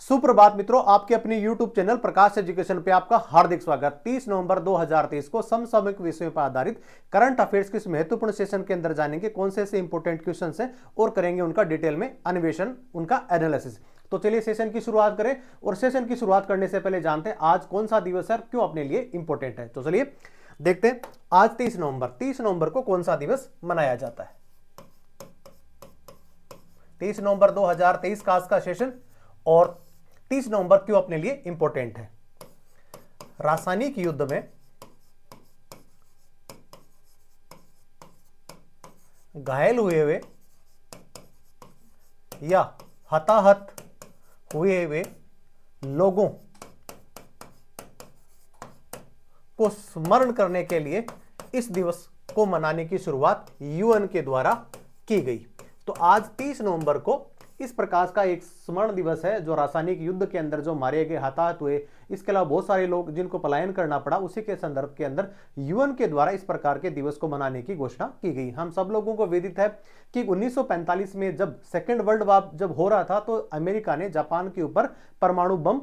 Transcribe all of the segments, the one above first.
सुप्रभात मित्रों, आपके अपने YouTube चैनल प्रकाश एजुकेशन पे आपका हार्दिक स्वागत। 30 नवंबर 2023 को समसामयिक विषयों पर आधारित करंट अफेयर्स के इस महत्वपूर्ण सेशन के अंदर जानेंगे कौन से ऐसे इंपॉर्टेंट क्वेश्चन हैं और करेंगे उनका डिटेल में अन्वेषण, उनका एनालिसिस। तो चलिए सेशन की शुरुआत करें। और सेशन की शुरुआत करने से पहले जानते हैं आज कौन सा दिवस है, क्यों अपने लिए इंपॉर्टेंट है। तो चलिए देखते हैं आज 30 नवंबर को कौन सा दिवस मनाया जाता है। 30 नवंबर 2023 का आज का सेशन और 30 नवंबर क्यों अपने लिए इंपॉर्टेंट है। रासायनिक युद्ध में घायल हुए या हताहत हुए लोगों को स्मरण करने के लिए इस दिवस को मनाने की शुरुआत यूएन के द्वारा की गई। तो आज 30 नवंबर को इस प्रकार का एक स्मरण दिवस है जो रासायनिक युद्ध के अंदर जो मारे गए, हताहत हुए, इसके अलावा बहुत सारे लोग जिनको पलायन करना पड़ा, उसी के संदर्भ के अंदर यूएन के द्वारा इस प्रकार के दिवस को मनाने की घोषणा की गई। हम सब लोगों को विदित है कि 1945 में जब सेकेंड वर्ल्ड वॉर जब हो रहा था तो अमेरिका ने जापान के ऊपर परमाणु बम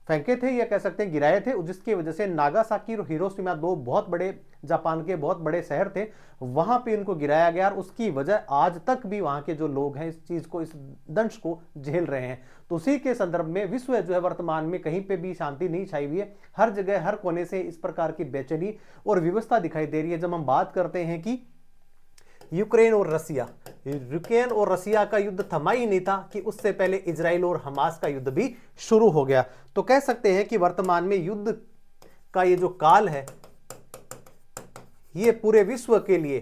फेंके थे या कह सकते हैं गिराए थे, जिसकी वजह से नागासाकी और हिरोशिमा दो बहुत बड़े जापान के बहुत बड़े शहर थे, वहां पे इनको गिराया गया और उसकी वजह आज तक भी वहां के जो लोग हैं इस चीज को, इस दंश को झेल रहे हैं। तो उसी के संदर्भ में विश्व जो है वर्तमान में कहीं पे भी शांति नहीं छाई हुई है। हर जगह हर कोने से इस प्रकार की बेचैनी और व्यवस्था दिखाई दे रही है। जब हम बात करते हैं कि यूक्रेन और रसिया का युद्ध थमा ही नहीं था कि उससे पहले इजराइल और हमास का युद्ध भी शुरू हो गया। तो कह सकते हैं कि वर्तमान में युद्ध का ये जो काल है ये पूरे विश्व के लिए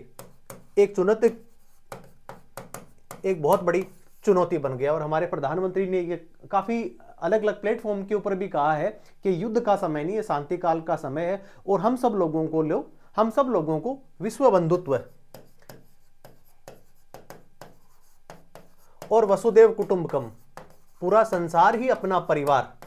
एक चुनौती, एक बहुत बड़ी चुनौती बन गया। और हमारे प्रधानमंत्री ने ये काफी अलग अलग प्लेटफॉर्म के ऊपर भी कहा है कि युद्ध का समय नहीं है, शांति काल का समय है और हम सब लोगों को विश्व बंधुत्व और वसुदेव कुटुंबकम, पूरा संसार ही अपना परिवार,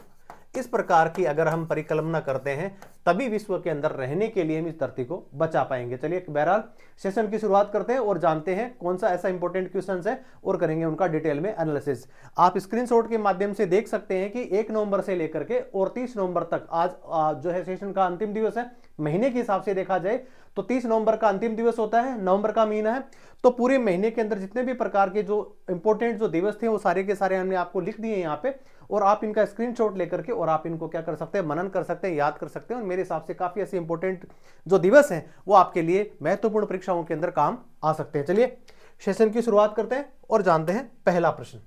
इस प्रकार की अगर हम परिकल्पना करते हैं तभी विश्व के अंदर रहने के लिए हम इस धरती को बचा पाएंगे। चलिए बहरहाल सेशन की शुरुआत करते हैं और जानते हैं कौन सा ऐसा इंपॉर्टेंट क्वेश्चन है और करेंगे उनका डिटेल में एनालिसिस। आप स्क्रीनशॉट के माध्यम से देख सकते हैं कि 1 नवंबर से लेकर के और 30 नवंबर तक आज जो है सेशन का अंतिम दिवस है। महीने के हिसाब से देखा जाए तो 30 नवंबर का अंतिम दिवस होता है, नवंबर का महीना है। तो पूरे महीने के अंदर जितने भी प्रकार के जो इंपॉर्टेंट जो दिवस थे वो सारे के सारे हमने आपको लिख दिए यहाँ पे और आप इनका स्क्रीनशॉट लेकर के और आप इनको क्या कर सकते हैं, मनन कर सकते हैं, याद कर सकते हैं। और मेरे हिसाब से काफी ऐसे इंपॉर्टेंट जो दिवस हैं वो आपके लिए महत्वपूर्ण परीक्षाओं के अंदर काम आ सकते हैं। चलिए सेशन की शुरुआत करते हैं और जानते हैं पहला प्रश्न।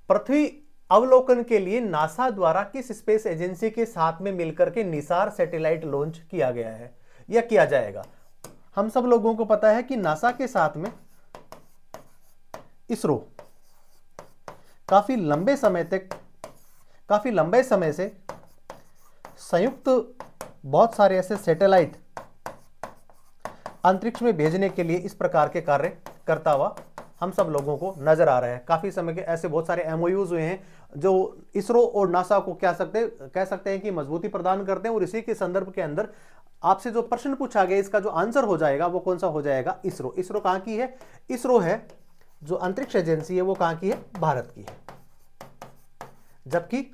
पृथ्वी अवलोकन के लिए नासा द्वारा किस स्पेस एजेंसी के साथ में मिलकर के निसार सैटेलाइट लॉन्च किया गया है या किया जाएगा। हम सब लोगों को पता है कि नासा के साथ में इसरो काफी लंबे समय से संयुक्त बहुत सारे ऐसे सैटेलाइट अंतरिक्ष में भेजने के लिए इस प्रकार के कार्य करता हुआ हम सब लोगों को नजर आ रहा है। काफी समय के ऐसे बहुत सारे एमओयूज हुए हैं जो इसरो और नासा को कह सकते हैं कि मजबूती प्रदान करते हैं। और इसी के संदर्भ के अंदर आपसे जो प्रश्न पूछा गया इसका जो आंसर हो जाएगा वो कौन सा हो जाएगा, इसरो। इसरो कहां की है, इसरो है जो अंतरिक्ष एजेंसी है वो कहां की है, भारत की है। जबकि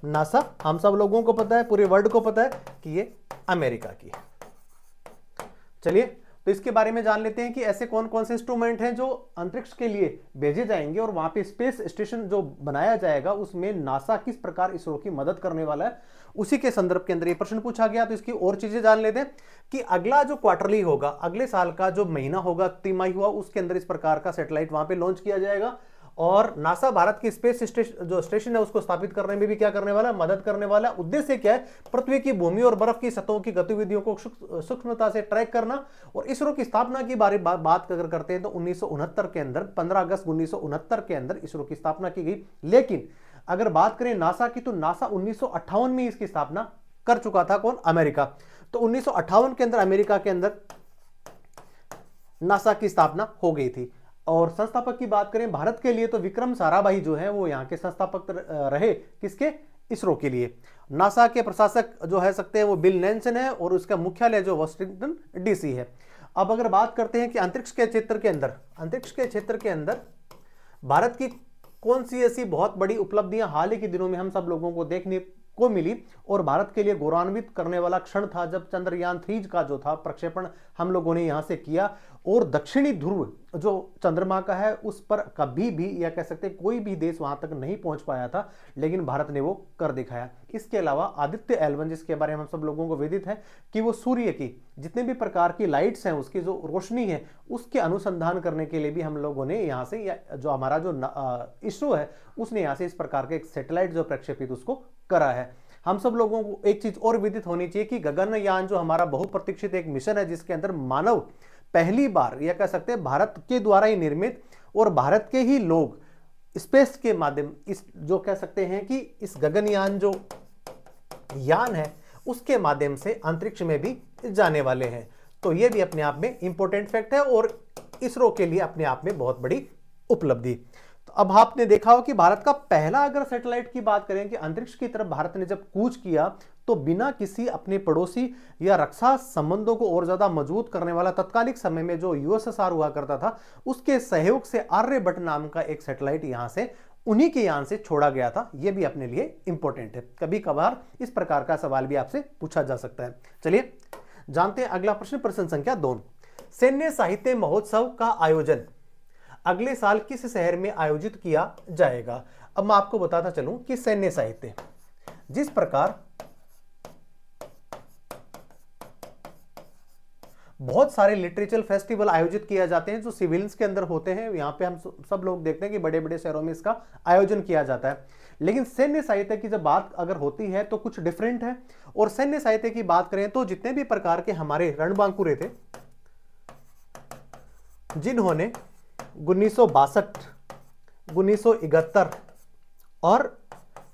नासा हम सब लोगों को पता है, पूरे वर्ल्ड को पता है कि ये अमेरिका की है। चलिए तो इसके बारे में जान लेते हैं कि ऐसे कौन कौन से इंस्ट्रूमेंट हैं जो अंतरिक्ष के लिए भेजे जाएंगे और वहां पे स्पेस स्टेशन जो बनाया जाएगा उसमें नासा किस प्रकार इसरो की मदद करने वाला है। उसी के संदर्भ के अंदर ये प्रश्न पूछा गया। तो इसकी और चीजें जान लेते हैं कि अगला जो क्वार्टरली होगा, अगले साल का जो महीना होगा, तिमाही हुआ, उसके अंदर इस प्रकार का सैटेलाइट वहां पे लॉन्च किया जाएगा। और नासा भारत की स्पेस स्टेशन है उसको स्थापित करने में भी क्या करने वाला है, मदद करने वाला है। उद्देश्य क्या है, पृथ्वी की भूमि और बर्फ की सतहों की गतिविधियों को सूक्ष्मता से ट्रैक करना। और इसरो की स्थापना की बात अगर करते हैं तो 1969 के अंदर 15 अगस्त 1969 के अंदर इसरो की स्थापना की गई। लेकिन अगर बात करें नासा की तो नासा 1958 में इसकी स्थापना कर चुका था। कौन, अमेरिका। तो 1958 के अंदर अमेरिका के अंदर नासा की स्थापना हो गई थी। और संस्थापक की बात करें भारत के लिए तो विक्रम साराभाई जो है वो यहाँ के संस्थापक रहे, किसके, इसरो के लिए। नासा के प्रशासक जो है सकते हैं वो बिल नैल्सन है और उसका मुख्यालय जो वाशिंगटन डीसी है। अब अगर बात करते हैं कि अंतरिक्ष के क्षेत्र के अंदर भारत की कौन सी ऐसी बहुत बड़ी उपलब्धियां हाल ही के दिनों में हम सब लोगों को देखने को मिली और भारत के लिए गौरवान्वित करने वाला क्षण था जब चंद्रयान 3 का जो था प्रक्षेपण हम लोगों ने यहां से किया और दक्षिणी ध्रुव जो चंद्रमा का है उस पर कभी भी या कह सकते कोई भी देश वहां तक नहीं पहुंच पाया था, लेकिन भारत ने वो कर दिखाया। इसके अलावा आदित्य L1 जिसके बारे में हम सब लोगों को विदित है कि वो सूर्य की जितने भी प्रकार की लाइट्स हैं उसकी जो रोशनी है उसके अनुसंधान करने के लिए भी हम लोगों ने यहाँ से या जो हमारा जो इसरो है उसने यहाँ से इस प्रकार के एक सैटेलाइट जो प्रक्षेपित उसको करा है। हम सब लोगों को एक चीज और विदित होनी चाहिए कि गगनयान जो हमारा बहुप्रतीक्षित एक मिशन है जिसके अंदर मानव पहली बार या कह सकते हैं भारत के द्वारा ही निर्मित और भारत के ही लोग स्पेस के माध्यम इस जो कह सकते हैं कि इस गगनयान जो यान है उसके माध्यम से अंतरिक्ष में भी जाने वाले हैं। तो यह भी अपने आप में इंपॉर्टेंट फैक्ट है और इसरो के लिए अपने आप में बहुत बड़ी उपलब्धि। तो अब आपने देखा हो कि भारत का पहला अगर सैटेलाइट की बात करें कि अंतरिक्ष की तरफ भारत ने जब कूच किया तो बिना किसी अपने पड़ोसी या रक्षा संबंधों को और ज्यादा मजबूत करने वाला तत्कालिक समय में जो यूएसएसआर हुआ करता था उसके सहयोग से आर्यभट्ट नाम का एक सैटेलाइट यहां से उन्हीं के यान से छोड़ा गया था। यह भी अपने लिए इंपॉर्टेंट है, कभी कभार इस प्रकार का सवाल भी आपसे पूछा जा सकता है। चलिए जानते हैं अगला प्रश्न, प्रश्न संख्या 2। सैन्य साहित्य महोत्सव का आयोजन अगले साल किस शहर में आयोजित किया जाएगा? अब मैं आपको बताता चलूं कि सैन्य साहित्य जिस प्रकार बहुत सारे लिटरेचर फेस्टिवल आयोजित किया जाते हैं जो सिविल्स के अंदर होते हैं, यहां पे हम सब लोग देखते हैं कि बड़े बड़े शहरों में इसका आयोजन किया जाता है, लेकिन सैन्य साहित्य की जब बात अगर होती है तो कुछ डिफरेंट है। और सैन्य साहित्य की बात करें तो जितने भी प्रकार के हमारे रणबांकुरे थे जिन्होंने 1962, 1971 और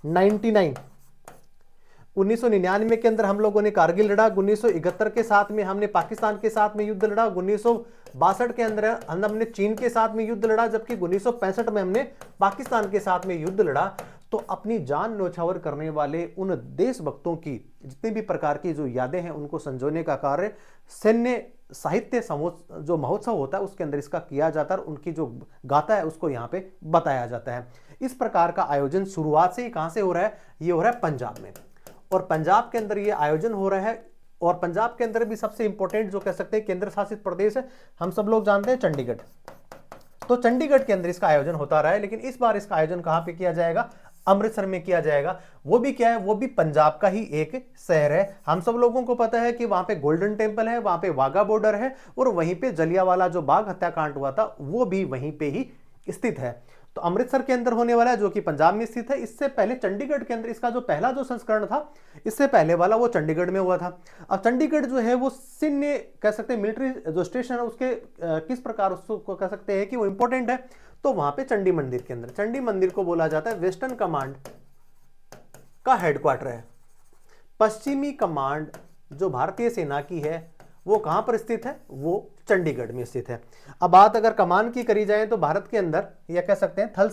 1999 के अंदर हम लोगों ने कारगिल लड़ा, 1971 के साथ में हमने पाकिस्तान के साथ में युद्ध लड़ा, 1962 के अंदर हमने चीन के साथ में युद्ध लड़ा, जबकि 1965 में हमने पाकिस्तान के साथ में युद्ध लड़ा। तो अपनी जान न्योछावर करने वाले उन देशभक्तों की जितने भी प्रकार की जो यादें हैं उनको संजोने का कार्य सैन्य साहित्य जो महोत्सव होता है उसके अंदर इसका किया जाता है और उनकी जो गाथा है उसको यहाँ पे बताया जाता है। इस प्रकार का आयोजन शुरुआत से ही कहां से हो रहा है? ये हो रहा है पंजाब में, और पंजाब के अंदर ये आयोजन हो रहा है। और पंजाब के अंदर भी सबसे इंपॉर्टेंट जो कह सकते हैं केंद्र शासित प्रदेश है, हम सब लोग जानते हैं चंडीगढ़। तो चंडीगढ़ के अंदर इसका आयोजन होता रहा है, लेकिन इस बार इसका आयोजन कहां पे किया जाएगा? अमृतसर में किया जाएगा। वो भी क्या है? वो भी पंजाब का ही एक शहर है। हम सब लोगों को पता है कि वहां पे गोल्डन टेम्पल है, वहां पे वाघा बॉर्डर है और वहीं पे जलियांवाला जो बाग हत्याकांड हुआ था वो भी वहीं पे ही स्थित है। तो अमृतसर के अंदर होने वाला है जो कि पंजाब में स्थित है। इससे पहले चंडीगढ़ के अंदर इसका जो पहला जो संस्करण था इससे पहले वाला वो चंडीगढ़ में हुआ था। अब चंडीगढ़ जो है वो सैन्य कह सकते हैं मिलिट्री जो स्टेशन है उसके किस प्रकार उसको कह सकते हैं कि वो इंपॉर्टेंट है, तो वहां पे चंडी मंदिर के अंदर, चंडी मंदिर को बोला जाता है वेस्टर्न कमांड का हेडक्वार्टर है। पश्चिमी कमांड जो भारतीय सेना की है वो कहां पर स्थित है? वो चंडीगढ़ में स्थित है। अब बात अगर कमान की करी जाए तो भारत के अंदर यह कह सकते हैं थल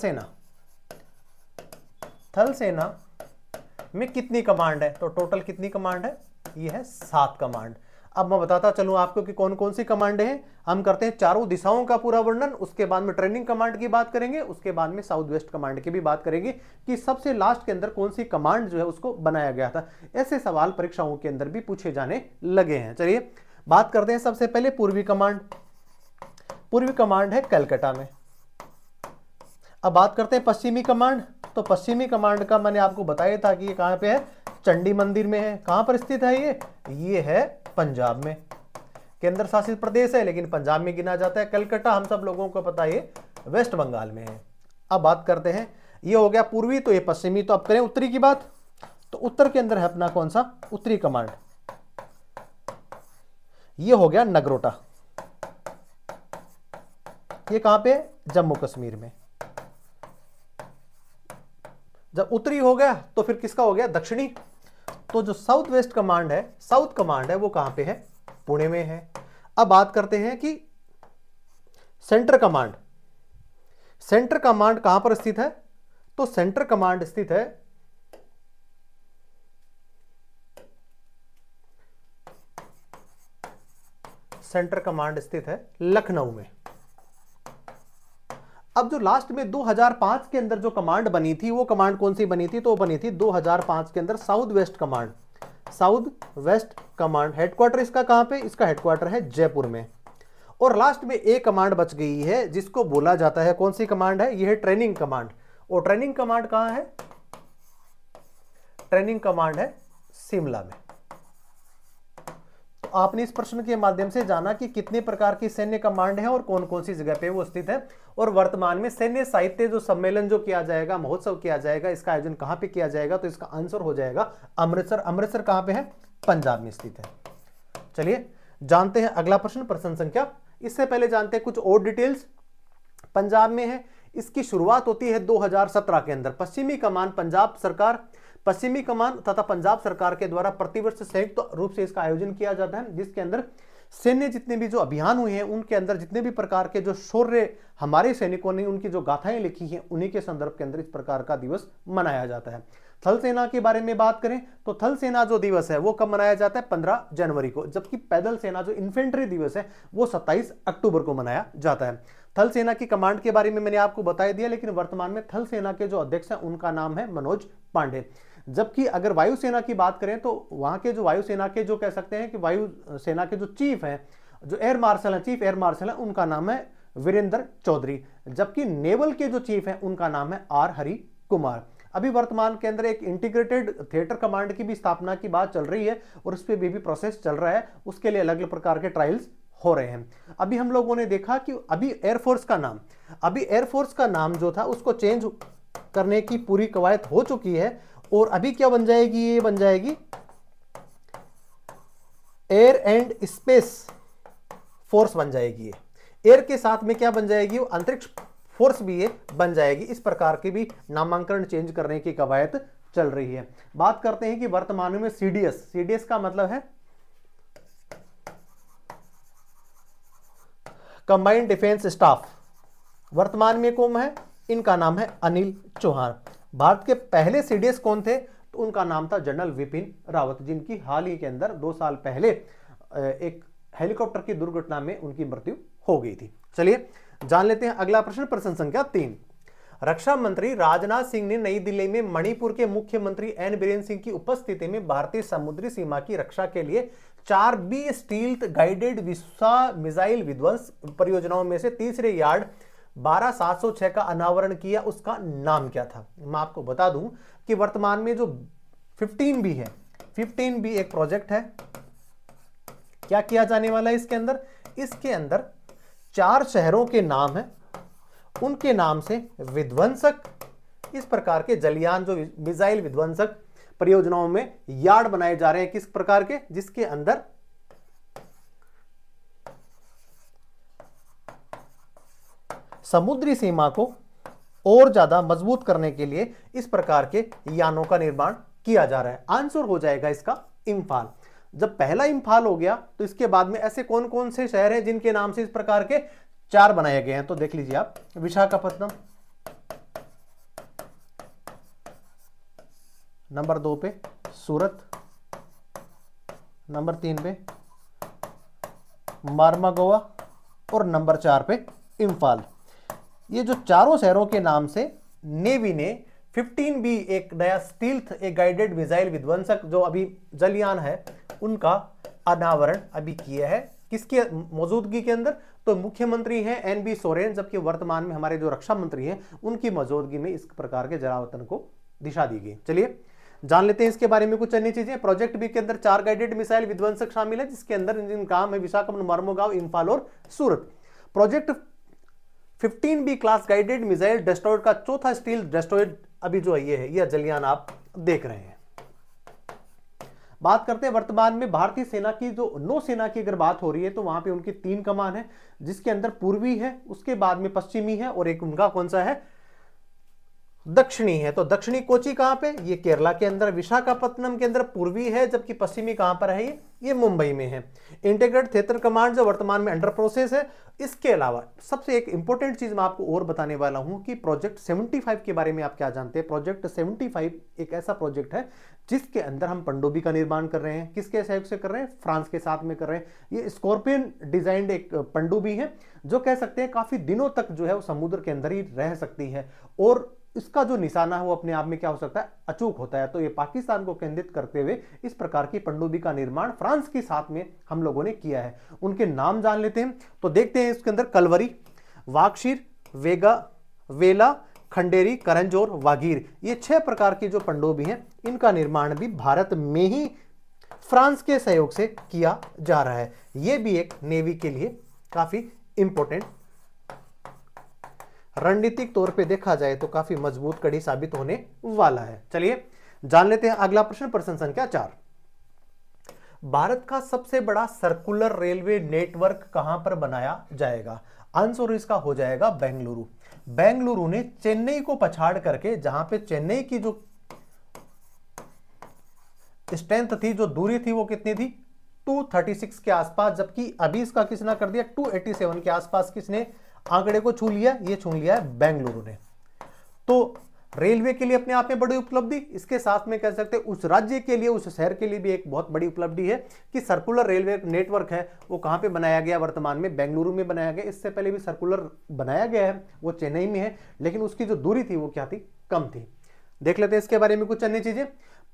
सेना में कितनी कमांड है? तो टोटल कितनी कमांड है? ये है 7 कमांड। अब मैं बताता चलूं आपको कि कौन कौन सी कमांड हैं। हम करते हैं चारों दिशाओं का पूरा वर्णन, उसके बाद में ट्रेनिंग कमांड की बात करेंगे, उसके बाद में साउथ वेस्ट कमांड की भी बात करेंगे कि सबसे लास्ट के अंदर कौन सी कमांड जो है उसको बनाया गया था। ऐसे सवाल परीक्षाओं के अंदर भी पूछे जाने लगे हैं। चलिए बात करते हैं सबसे पहले पूर्वी कमांड। पूर्वी कमांड है कलकत्ता में। अब बात करते हैं पश्चिमी कमांड। तो पश्चिमी कमांड का मैंने आपको बताया था कि ये कहां पे है? चंडी मंदिर में है। कहां पर स्थित है ये है पंजाब में। केंद्र शासित प्रदेश है लेकिन पंजाब में गिना जाता है। कलकत्ता हम सब लोगों को पता है ये वेस्ट बंगाल में है। अब बात करते हैं, ये हो गया पूर्वी, तो ये पश्चिमी। तो अब करें उत्तरी की बात। तो उत्तर के अंदर है अपना कौन सा? उत्तरी कमांड। ये हो गया नगरोटा। ये कहां पे? जम्मू कश्मीर में। जब उत्तरी हो गया तो फिर किसका हो गया? दक्षिणी। तो जो साउथ वेस्ट कमांड है, साउथ कमांड है, वो कहां पे है? पुणे में है। अब बात करते हैं कि सेंटर कमांड। सेंटर कमांड कहां पर स्थित है? तो सेंटर कमांड स्थित है लखनऊ में। अब जो लास्ट में 2005 के अंदर जो कमांड बनी थी, वो कमांड कौन सी बनी थी? तो वो बनी थी 2005 के अंदर south west command. South west command headquarter इसका कहां पे? इसका हेडक्वार्टर है जयपुर में। और लास्ट में एक कमांड बच गई है जिसको बोला जाता है, कौन सी कमांड है? यह है ट्रेनिंग कमांड। और ट्रेनिंग कमांड कहां है? ट्रेनिंग कमांड है शिमला में। तो आपने इस प्रश्न के माध्यम से जाना कि कितने प्रकार की सैन्य कमांड है और कौन कौन सी जगह पे वो स्थित है। और वर्तमान में सैन्य साहित्य जो सम्मेलन जो किया जाएगा, महोत्सव किया जाएगा, इसका आयोजन कहां पे किया जाएगा? तो इसका आंसर हो जाएगा अमृतसर। अमृतसर कहां पे है? पंजाब में स्थित है। चलिए जानते हैं अगला प्रश्न, प्रश्न संख्या। इससे पहले जानते हैं कुछ और डिटेल्स। पंजाब में है, इसकी शुरुआत होती है 2017 के अंदर। पश्चिमी कमान पंजाब सरकार, पश्चिमी कमान तथा पंजाब सरकार के द्वारा प्रतिवर्ष संयुक्त रूप से इसका आयोजन किया जाता है, जिसके अंदर सैन्य जितने भी जो अभियान हुए हैं उनके अंदर जितने भी प्रकार के जो शौर्य हमारे सैनिकों ने उनकी जो गाथाएं लिखी हैं उन्हीं के संदर्भ के अंदर इस प्रकार का दिवस मनाया जाता है। थल सेना के बारे में बात करें तो थल सेना जो दिवस है वो कब मनाया जाता है? 15 जनवरी को। जबकि पैदल सेना जो इन्फेंट्री दिवस है वो 27 अक्टूबर को मनाया जाता है। थल सेना की कमांड के बारे में मैंने आपको बता दिया, लेकिन वर्तमान में थल सेना के जो अध्यक्ष हैं उनका नाम है मनोज पांडे। जबकि अगर वायुसेना की बात करें तो वहां के जो वायुसेना के जो कह सकते हैं कि वायु सेना के जो चीफ हैं, जो एयर मार्शल है, चीफ एयर मार्शल है, उनका नाम है वीरेंद्र चौधरी। जबकि नेवल के जो चीफ हैं उनका नाम है आर हरि कुमार। अभी वर्तमान के अंदर एक इंटीग्रेटेड थिएटर कमांड की भी स्थापना की बात चल रही है और उस पर भी प्रोसेस चल रहा है, उसके लिए अलग अलग प्रकार के ट्रायल्स हो रहे हैं। अभी हम लोगों ने देखा कि अभी एयरफोर्स का नाम जो था उसको चेंज करने की पूरी कवायद हो चुकी है और अभी क्या बन जाएगी? ये बन जाएगी एयर एंड स्पेस फोर्स बन जाएगी। एयर के साथ में क्या बन जाएगी? वो अंतरिक्ष फोर्स भी ये बन जाएगी। इस प्रकार की भी नामांकन चेंज करने की कवायद चल रही है। बात करते हैं कि वर्तमान में सीडीएस का मतलब है कंबाइंड डिफेंस स्टाफ। वर्तमान में कौन है? इनका नाम है अनिल चौहान। भारत के पहले सीडीएस कौन थे? तो उनका नाम था जनरल विपिन रावत, जिनकी हाल ही के अंदर 2 साल पहले एक हेलीकॉप्टर की दुर्घटना में उनकी मृत्यु हो गई थी। चलिए जान लेते हैं अगला प्रश्न, प्रश्न संख्या 3। रक्षा मंत्री राजनाथ सिंह ने नई दिल्ली में मणिपुर के मुख्यमंत्री एन बीरेन सिंह की उपस्थिति में भारतीय समुद्री सीमा की रक्षा के लिए 4B स्टील्थ गाइडेड मिसाइल विध्वंस परियोजनाओं में से तीसरे यार्ड 12706 का अनावरण किया। उसका नाम क्या था? मैं आपको बता दूं कि वर्तमान में जो 15B है, 15B एक प्रोजेक्ट है। क्या किया जाने वाला है इसके अंदर? इसके अंदर 4 शहरों के नाम है, उनके नाम से विध्वंसक, इस प्रकार के जलयान जो मिसाइल विध्वंसक परियोजनाओं में यार्ड बनाए जा रहे हैं। किस प्रकार के? जिसके अंदर समुद्री सीमा को और ज्यादा मजबूत करने के लिए इस प्रकार के यानों का निर्माण किया जा रहा है। आंसर हो जाएगा इसका इंफाल। जब पहला इंफाल हो गया तो इसके बाद में ऐसे कौन कौन से शहर हैं जिनके नाम से इस प्रकार के 4 बनाए गए हैं? तो देख लीजिए आप, विशाखापत्तनम नंबर 2 पे, सूरत नंबर 3 पे, मार्मागोवा और नंबर 4 पे इंफाल। ये जो चारों शहरों के नाम से नेवी ने 15B एक नया स्टील्थ एक गाइडेड मिसाइल विध्वंसक जो अभी जलयान है उनका अनावरण अभी किया है। किसके मौजूदगी के अंदर? तो मुख्यमंत्री हैं NB सोरेन, जबकि वर्तमान में हमारे जो रक्षा मंत्री हैं उनकी मौजूदगी में इस प्रकार के जलावतन को दिशा दी गई। चलिए जान लेते हैं इसके बारे में कुछ अन्य चीजें। प्रोजेक्ट बी के अंदर 4 गाइडेड मिसाइल विध्वंसक शामिल है, जिसके अंदर जिन काम है विशाखापट्टनम, मर्मुगांव, इंफाल और Surat. Project 15B class guided missile destroyer का चौथा स्टील डेस्ट्रॉयड अभी जो ये है, यह जलयान आप देख रहे हैं। बात करते हैं वर्तमान में भारतीय सेना की, जो नौसेना की अगर बात हो रही है तो वहां पे उनकी 3 कमान है, जिसके अंदर पूर्वी है, उसके बाद में पश्चिमी है और एक उनका कौन सा है? दक्षिणी है। तो दक्षिणी कोची कहां पे, ये केरला के अंदर, विशाखापत्तनम के अंदर पूर्वी है, जबकि पश्चिमी कहां पर है, ये मुंबई में है। इंटीग्रेटेड थिएटर कमांड जो वर्तमान में अंडर प्रोसेस है। इसके अलावा सबसे एक इंपॉर्टेंट चीज मैं आपको और बताने वाला हूं कि प्रोजेक्ट 75 के बारे में आप क्या जानते हैं। प्रोजेक्ट 75 एक ऐसा प्रोजेक्ट है जिसके अंदर हम पनडुब्बी का निर्माण कर रहे हैं। किसके सहयोग से कर रहे हैं, फ्रांस के साथ में कर रहे हैं। ये स्कॉर्पियन डिजाइंड एक पनडुब्बी है जो कह सकते हैं काफी दिनों तक जो है वो समुद्र के अंदर ही रह सकती है, और इसका जो निशाना है वो अपने आप में क्या हो सकता है, अचूक होता है। तो ये पाकिस्तान को केंद्रित करते हुए इस प्रकार की पनडुब्बी का निर्माण फ्रांस के साथ में हम लोगों ने किया है। उनके नाम जान लेते हैं। तो देखते हैं इसके अंदर कलवरी, वाकशीर, वेगा, वेला, खंडेरी, करंजोर, वागीर, ये 6 प्रकार की जो पनडुब्बी हैं, इनका निर्माण भी भारत में ही फ्रांस के सहयोग से किया जा रहा है। यह भी एक नेवी के लिए काफी इंपॉर्टेंट, रणनीतिक तौर पे देखा जाए तो काफी मजबूत कड़ी साबित होने वाला है। चलिए जान लेते हैं अगला प्रश्न, प्रश्न संख्या 4। भारत का सबसे बड़ा सर्कुलर रेलवे नेटवर्क कहां पर बनाया जाएगा। आंसर इसका हो जाएगा बेंगलुरु। बेंगलुरु ने चेन्नई को पछाड़ करके, जहां पे चेन्नई की जो स्ट्रेंथ थी, जो दूरी थी, वो कितनी थी, 236 के आसपास, जबकि अभी इसका किसने कर दिया, 287 के आसपास किसने आंकड़े को छू लिया, ये छू लिया है बेंगलुरु ने। तो रेलवे के लिए अपने आप में बड़ी उपलब्धि, इसके साथ में कह सकते हैं उस राज्य के लिए, उस शहर के लिए भी एक बहुत बड़ी उपलब्धि है कि सर्कुलर रेलवे नेटवर्क है वो कहां पे बनाया गया, वर्तमान में बेंगलुरु में बनाया गया। इससे पहले भी सर्कुलर बनाया गया है, वो चेन्नई में है, लेकिन उसकी जो दूरी थी वो क्या थी, कम थी। देख लेते हैं इसके बारे में कुछ अन्य चीजें।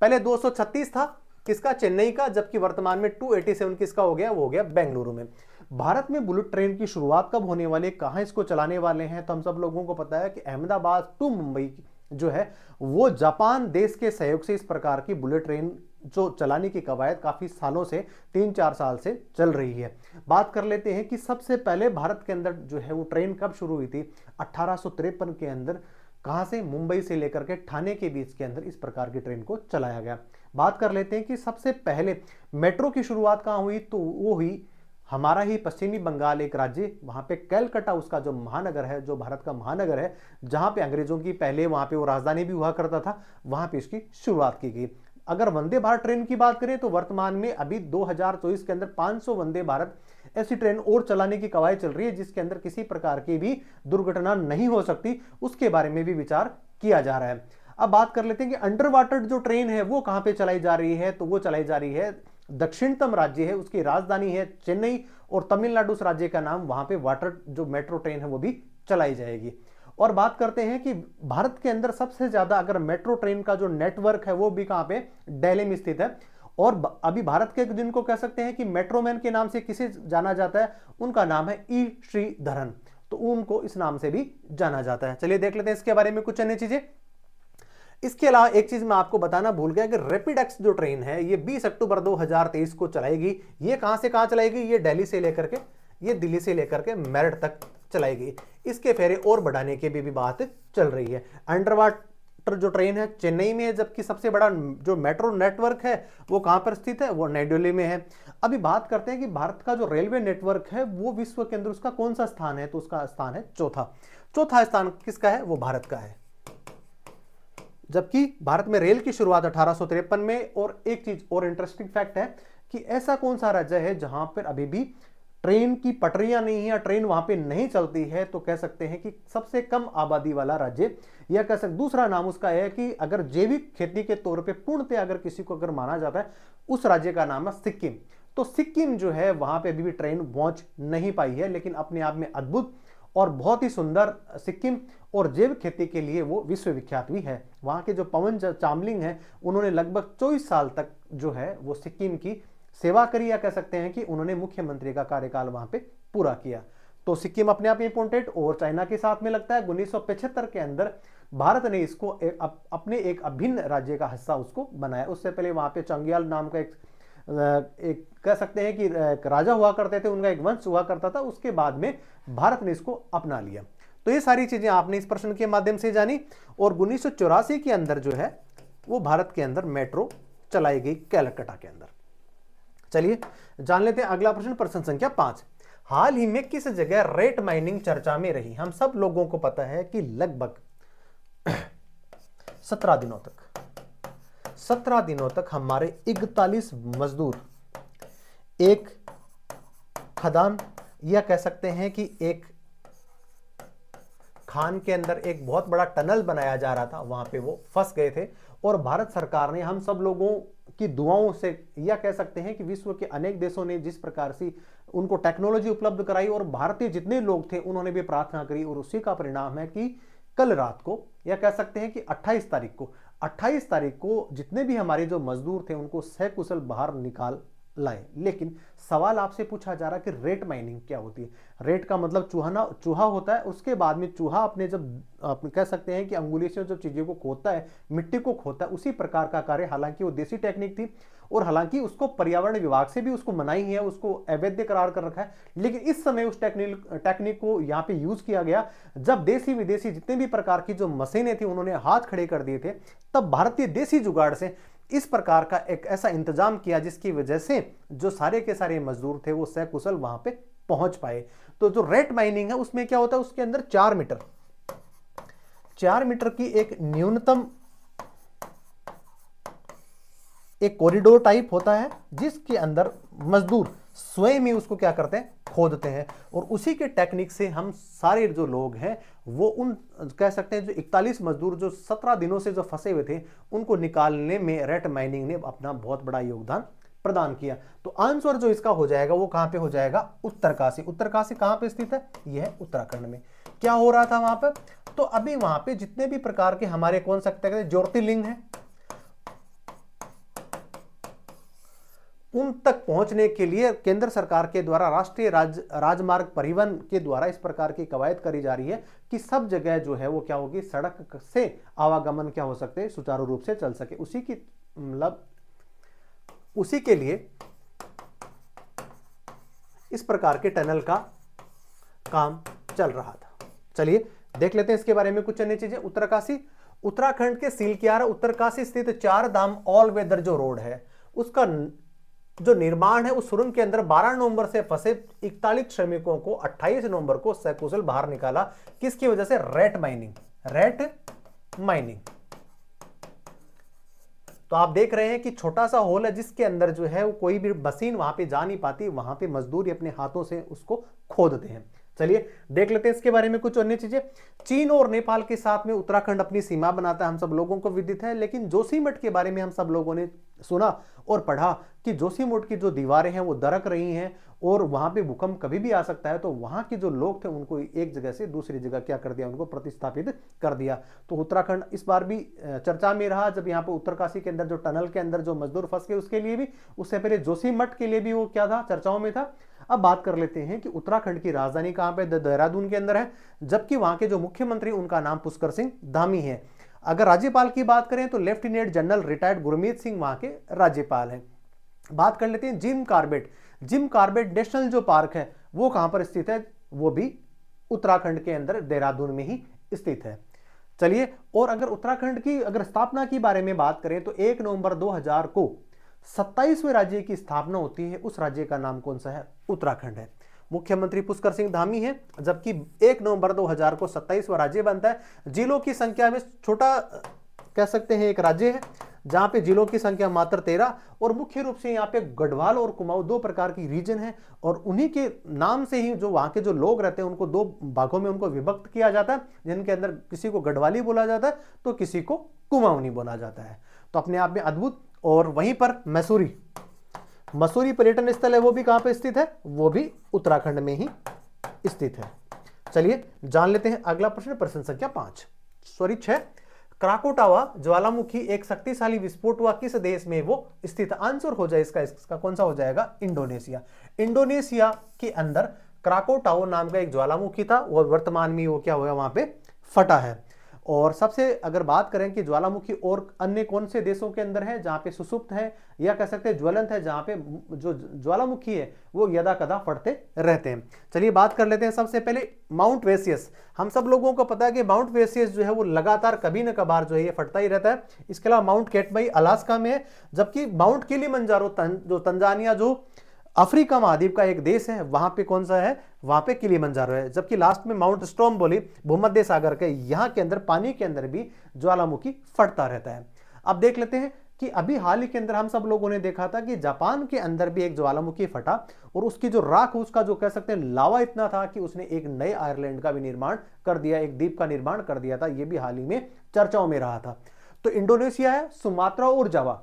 पहले 236 था किसका, चेन्नई का, जबकि वर्तमान में 287 किसका हो गया, वो हो गया बेंगलुरु में। भारत में बुलेट ट्रेन की शुरुआत कब होने वाली है, कहां इसको चलाने वाले हैं, तो हम सब लोगों को पता है कि अहमदाबाद टू मुंबई जो है वो जापान देश के सहयोग से इस प्रकार की बुलेट ट्रेन जो चलाने की कवायद काफी सालों से, 3-4 साल से चल रही है। बात कर लेते हैं कि सबसे पहले भारत के अंदर जो है वो ट्रेन कब शुरू हुई थी, 1853 के अंदर, कहां से, मुंबई से लेकर के ठाणे के बीच के अंदर इस प्रकार की ट्रेन को चलाया गया। बात कर लेते हैं कि सबसे पहले मेट्रो की शुरुआत कहां हुई, तो वो हुई हमारा ही पश्चिमी बंगाल एक राज्य, वहां पे कैलकाटा उसका जो महानगर है, जो भारत का महानगर है, जहां पे अंग्रेजों की पहले वहां पे वो राजधानी भी हुआ करता था, वहां पे इसकी शुरुआत की गई। अगर वंदे भारत ट्रेन की बात करें तो वर्तमान में अभी 2024 के अंदर 500 वंदे भारत ऐसी ट्रेन और चलाने की कवायद चल रही है जिसके अंदर किसी प्रकार की भी दुर्घटना नहीं हो सकती, उसके बारे में भी विचार किया जा रहा है। अब बात कर लेते हैं कि अंडर वाटर जो ट्रेन है वो कहां पे चलाई जा रही है, तो वो चलाई जा रही है, दक्षिणतम राज्य है, उसकी राजधानी है चेन्नई, और तमिलनाडु उस राज्य का नाम, वहां पे वाटर जो मेट्रो ट्रेन है वो भी चलाई जाएगी। और बात करते हैं कि भारत के अंदर सबसे ज्यादा अगर मेट्रो ट्रेन का जो नेटवर्क है वो भी कहां पे, दिल्ली में स्थित है। और अभी भारत के जिनको कह सकते हैं कि मेट्रोमैन के नाम से किसे जाना जाता है, उनका नाम है ई श्रीधरन, तो उनको इस नाम से भी जाना जाता है। चलिए देख लेते हैं इसके बारे में कुछ अन्य चीजें। इसके अलावा एक चीज मैं आपको बताना भूल गया कि रैपिड एक्स जो ट्रेन है ये 20 अक्टूबर 2023 को चलाएगी। ये कहां से कहां चलाएगी, ये दिल्ली से लेकर के, ये दिल्ली से लेकर के मेरठ तक चलाएगी। इसके फेरे और बढ़ाने की भी बात चल रही है। अंडर वाटर जो ट्रेन है चेन्नई में है, जबकि सबसे बड़ा जो मेट्रो नेटवर्क है वो कहां पर स्थित है, वो नई दिल्ली में है। अभी बात करते हैं कि भारत का जो रेलवे नेटवर्क है वो विश्व के अंदर उसका कौन सा स्थान है, तो उसका स्थान है चौथा स्थान किसका है, वो भारत का है। जबकि भारत में रेल की शुरुआत 1853 में। और एक चीज और इंटरेस्टिंग फैक्ट है कि ऐसा कौन सा राज्य है जहां पर अभी भी ट्रेन की पटरियां नहीं है या ट्रेन वहां पे नहीं चलती है, तो कह सकते हैं कि सबसे कम आबादी वाला राज्य, या कह सकते दूसरा नाम उसका है कि अगर जैविक खेती के तौर पे पूर्णतः अगर किसी को अगर माना जाता है, उस राज्य का नाम है सिक्किम। तो सिक्किम जो है वहां पे अभी भी ट्रेन पहुंच नहीं पाई है, लेकिन अपने आप में अद्भुत और बहुत ही सुंदर सिक्किम, और जैविक खेती के लिए वो विश्वविख्यात भी है। वहां के जो पवन चामलिंग है उन्होंने लगभग 24 साल तक जो है वो सिक्किम की सेवा करी, या कह सकते हैं कि उन्होंने मुख्यमंत्री का कार्यकाल वहां पे पूरा किया। तो सिक्किम अपने आप में इंपॉर्टेंट, और चाइना के साथ में लगता है 1975 के अंदर भारत ने इसको अपने एक अभिन्न राज्य का हिस्सा उसको बनाया। उससे पहले वहां पे चंग्याल नाम का एक कह सकते हैं कि एक राजा हुआ करते थे, उनका एक वंश हुआ करता था, उसके बाद में भारत ने इसको अपना लिया। तो ये सारी चीजें आपने इस प्रश्न के माध्यम से जानी। और 1984 के अंदर जो है वो भारत के अंदर मेट्रो चलाई गई कैलकाटा के अंदर। चलिए जान लेते हैं अगला प्रश्न, प्रश्न संख्या 5। हाल ही में किस जगह रेट माइनिंग चर्चा में रही। हम सब लोगों को पता है कि लगभग 17 दिनों तक, 17 दिनों तक हमारे 41 मजदूर एक खदान या कह सकते हैं कि एक खान के अंदर एक बहुत बड़ा टनल बनाया जा रहा था, वहां पे वो फंस गए थे। और भारत सरकार ने हम सब लोगों की दुआओं से या कह सकते हैं कि विश्व के अनेक देशों ने जिस प्रकार से उनको टेक्नोलॉजी उपलब्ध कराई और भारतीय जितने लोग थे उन्होंने भी प्रार्थना करी, और उसी का परिणाम है कि कल रात को या कह सकते हैं कि 28 तारीख को जितने भी हमारे जो मजदूर थे उनको सकुशल बाहर निकाल लाए। लेकिन सवाल आपसे पूछा जा रहा है कि रेट माइनिंग क्या होती है। रेट का मतलब चूहा होता है। उसके बाद में चूहा अपने जब आप कह सकते हैं कि अंगुली से जब चीजों को खोदता है, मिट्टी को खोदता है, उसी प्रकार का कार्य, हालांकि वो देसी टेक्निक थी और हालांकि उसको पर्यावरण विभाग से भी उसको मनाही है, उसको अवैध करार कर रखा है। लेकिन इस समय उस टेक्निक को यहाँ पे यूज किया गया जब देसी विदेशी जितने भी प्रकार की जो मशीनें थी उन्होंने हाथ खड़े कर दिए थे, तब भारतीय देसी जुगाड़ से इस प्रकार का एक ऐसा इंतजाम किया जिसकी वजह से जो सारे के सारे मजदूर थे वो सकुशल वहां पे पहुंच पाए। तो जो रेट माइनिंग है उसमें क्या होता है, उसके अंदर 4 मीटर की एक न्यूनतम एक कॉरिडोर टाइप होता है जिसके अंदर मजदूर स्वयं ही उसको क्या करते हैं, खोदते हैं। और उसी के टेक्निक से हम सारे जो लोग हैं वो उन कह सकते हैं जो 41 मजदूर जो 17 दिनों से जो फंसे हुए थे उनको निकालने में रेट माइनिंग ने अपना बहुत बड़ा योगदान प्रदान किया। तो आंसर जो इसका हो जाएगा वो कहां पे हो जाएगा, उत्तरकाशी। उत्तरकाशी कहां पे स्थित है, यह है उत्तराखंड में। क्या हो रहा था वहां पर, तो अभी वहां पे जितने भी प्रकार के हमारे कौन सकते हैं ज्योतिर्लिंग है, उन तक पहुंचने के लिए केंद्र सरकार के द्वारा राष्ट्रीय राजमार्ग परिवहन के द्वारा इस प्रकार की कवायद करी जा रही है कि सब जगह जो है वो क्या होगी, सड़क से आवागमन क्या हो सकते हैं, सुचारू रूप से चल सके। उसी के लिए इस प्रकार के टनल का काम चल रहा था। चलिए देख लेते हैं इसके बारे में कुछ अन्य चीजें। उत्तरकाशी, उत्तराखंड के सीलकियारा उत्तरकाशी स्थित 4 धाम ऑल वेदर जो रोड है उसका जो निर्माण है उस सुरंग के अंदर 12 नवंबर से फंसे 41 श्रमिकों को 28 नवंबर को सकुशल बाहर निकाला। किसकी वजह से, रेट माइनिंग। तो आप देख रहे हैं कि छोटा सा होल है जिसके अंदर जो है वो कोई भी मशीन वहां पे जा नहीं पाती, वहां पे मजदूर अपने हाथों से उसको खोदते हैं। चलिए देख लेते हैं इसके बारे में कुछ अन्य चीजें। चीन और नेपाल के साथ में उत्तराखंड अपनी सीमा बनाता है, हम सब लोगों को विदित है। लेकिन जोशीमठ के बारे में हम सब लोगों ने सुना और पढ़ा कि जोशीमठ की जो दीवारें हैं वो दरक रही हैं और वहां पे भूकंप कभी भी आ सकता है। तो वहां के जो लोग थे उनको एक जगह से दूसरी जगह क्या कर दिया, उनको प्रतिस्थापित कर दिया। तो उत्तराखंड इस बार भी चर्चा में रहा जब यहाँ पे उत्तरकाशी के अंदर जो टनल के अंदर जो मजदूर फंस गए उसके लिए भी, उससे पहले जोशीमठ के लिए भी वो क्या था, चर्चाओं में था। अब बात कर लेते हैं कि उत्तराखंड की राजधानी कहां पे, देहरादून के अंदर है, जबकि वहां के जो मुख्यमंत्री उनका नाम पुष्कर सिंह धामी है। अगर राज्यपाल की बात करें तो lieutenant general retired Gurmeet Singh वहां के राज्यपाल हैं। बात कर लेते हैं जिम कार्बेट नेशनल जो पार्क है वो कहां पर स्थित है, वो भी उत्तराखंड के अंदर देहरादून में ही स्थित है। चलिए, और अगर उत्तराखंड की अगर स्थापना के बारे में बात करें तो 1 नवंबर 2000 को 27वें राज्य की स्थापना होती है। उस राज्य का नाम कौन सा है, उत्तराखंड है। मुख्यमंत्री पुष्कर सिंह धामी है, जबकि 1 नवंबर 2000 को 27वां राज्य बनता है। जिलों की संख्या में छोटा कह सकते हैं एक राज्य है जहां पे जिलों की संख्या मात्र 13 और मुख्य रूप से यहाँ पे गढ़वाल और कुमाऊं 2 प्रकार की रीजन है और उन्हीं के नाम से ही जो वहां के जो लोग रहते हैं उनको 2 भागों में उनको विभक्त किया जाता है, जिनके अंदर किसी को गढ़वाली बोला जाता है तो किसी को कुमाऊनी बोला जाता है। तो अपने आप में अद्भुत। और वहीं पर मसूरी पर्यटन स्थल है, वो भी कहां पे स्थित है, वो भी उत्तराखंड में ही स्थित है। चलिए जान लेते हैं अगला प्रश्न संख्या 6। क्राकोटावा ज्वालामुखी एक शक्तिशाली विस्फोट हुआ किस देश में वो स्थित, आंसर हो जाए इसका कौन सा हो जाएगा, इंडोनेशिया के अंदर क्राकोटावा नाम का एक ज्वालामुखी था, वो वर्तमान में वो क्या हुआ, वहां पे फटा है। और सबसे अगर बात करें कि ज्वालामुखी और अन्य कौन से देशों के अंदर है जहां पे सुसुप्त है या कह सकते हैं ज्वलंत है, जहां पे जो ज्वालामुखी है वो यदा कदा फटते रहते हैं। चलिए बात कर लेते हैं सबसे पहले माउंट वेसियस। हम सब लोगों को पता है कि माउंट वेसियस जो है वो लगातार कभी न कभार जो है ये फटता ही रहता है। इसके अलावा माउंट कैटबाई अलास्का में है, जबकि माउंट किलिमंजारो जो तंजानिया जो अफ्रीका महाद्वीप का एक देश है, वहां पे कौन सा है, वहां पे किलिमंजारो है। जबकि लास्ट में माउंट स्ट्रोम्बोली भूमध्य सागर के यहां के अंदर पानी के अंदर भी ज्वालामुखी फटता रहता है। अब देख लेते हैं कि अभी हाल ही के अंदर हम सब लोगों ने देखा था कि जापान के अंदर भी एक ज्वालामुखी फटा और उसकी जो राख, उसका जो कह सकते हैं लावा इतना था कि उसने एक नए आयरलैंड का भी निर्माण कर दिया, एक द्वीप का निर्माण कर दिया था। यह भी हाल ही में चर्चाओं में रहा था। तो इंडोनेशिया है, सुमात्रा और जावा,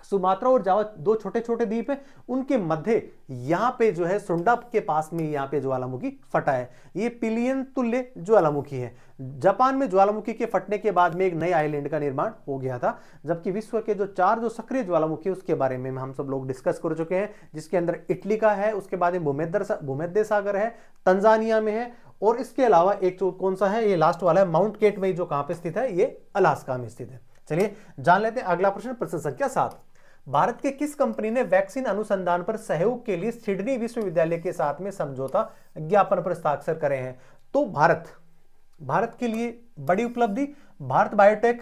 सुमात्रा और जावा दो छोटे छोटे द्वीप हैं, उनके मध्य यहां पे जो है सुंडा के पास में यहां पे ज्वालामुखी फटा है। ये पिलियन तुल्य ज्वालामुखी है। जापान में ज्वालामुखी के फटने के बाद में एक नए आइलैंड का निर्माण हो गया था। जबकि विश्व के जो 4 जो सक्रिय ज्वालामुखी उसके बारे में हम सब लोग डिस्कस कर चुके हैं, जिसके अंदर इटली का है, उसके बाद में भूमध्य सागर है, तंजानिया में है, और इसके अलावा एक जो कौन सा है, ये लास्ट वाला है माउंट केटवे, जो कहां पे स्थित है, ये अलास्का में स्थित है। चलिए जान लेते हैं अगला प्रश्न, प्रश्न संख्या 7। भारत के किस कंपनी ने वैक्सीन अनुसंधान पर सहयोग के लिए सिडनी विश्वविद्यालय के साथ में समझौता ज्ञापन पर हस्ताक्षर करे हैं? तो भारत के लिए बड़ी उपलब्धि भारत बायोटेक,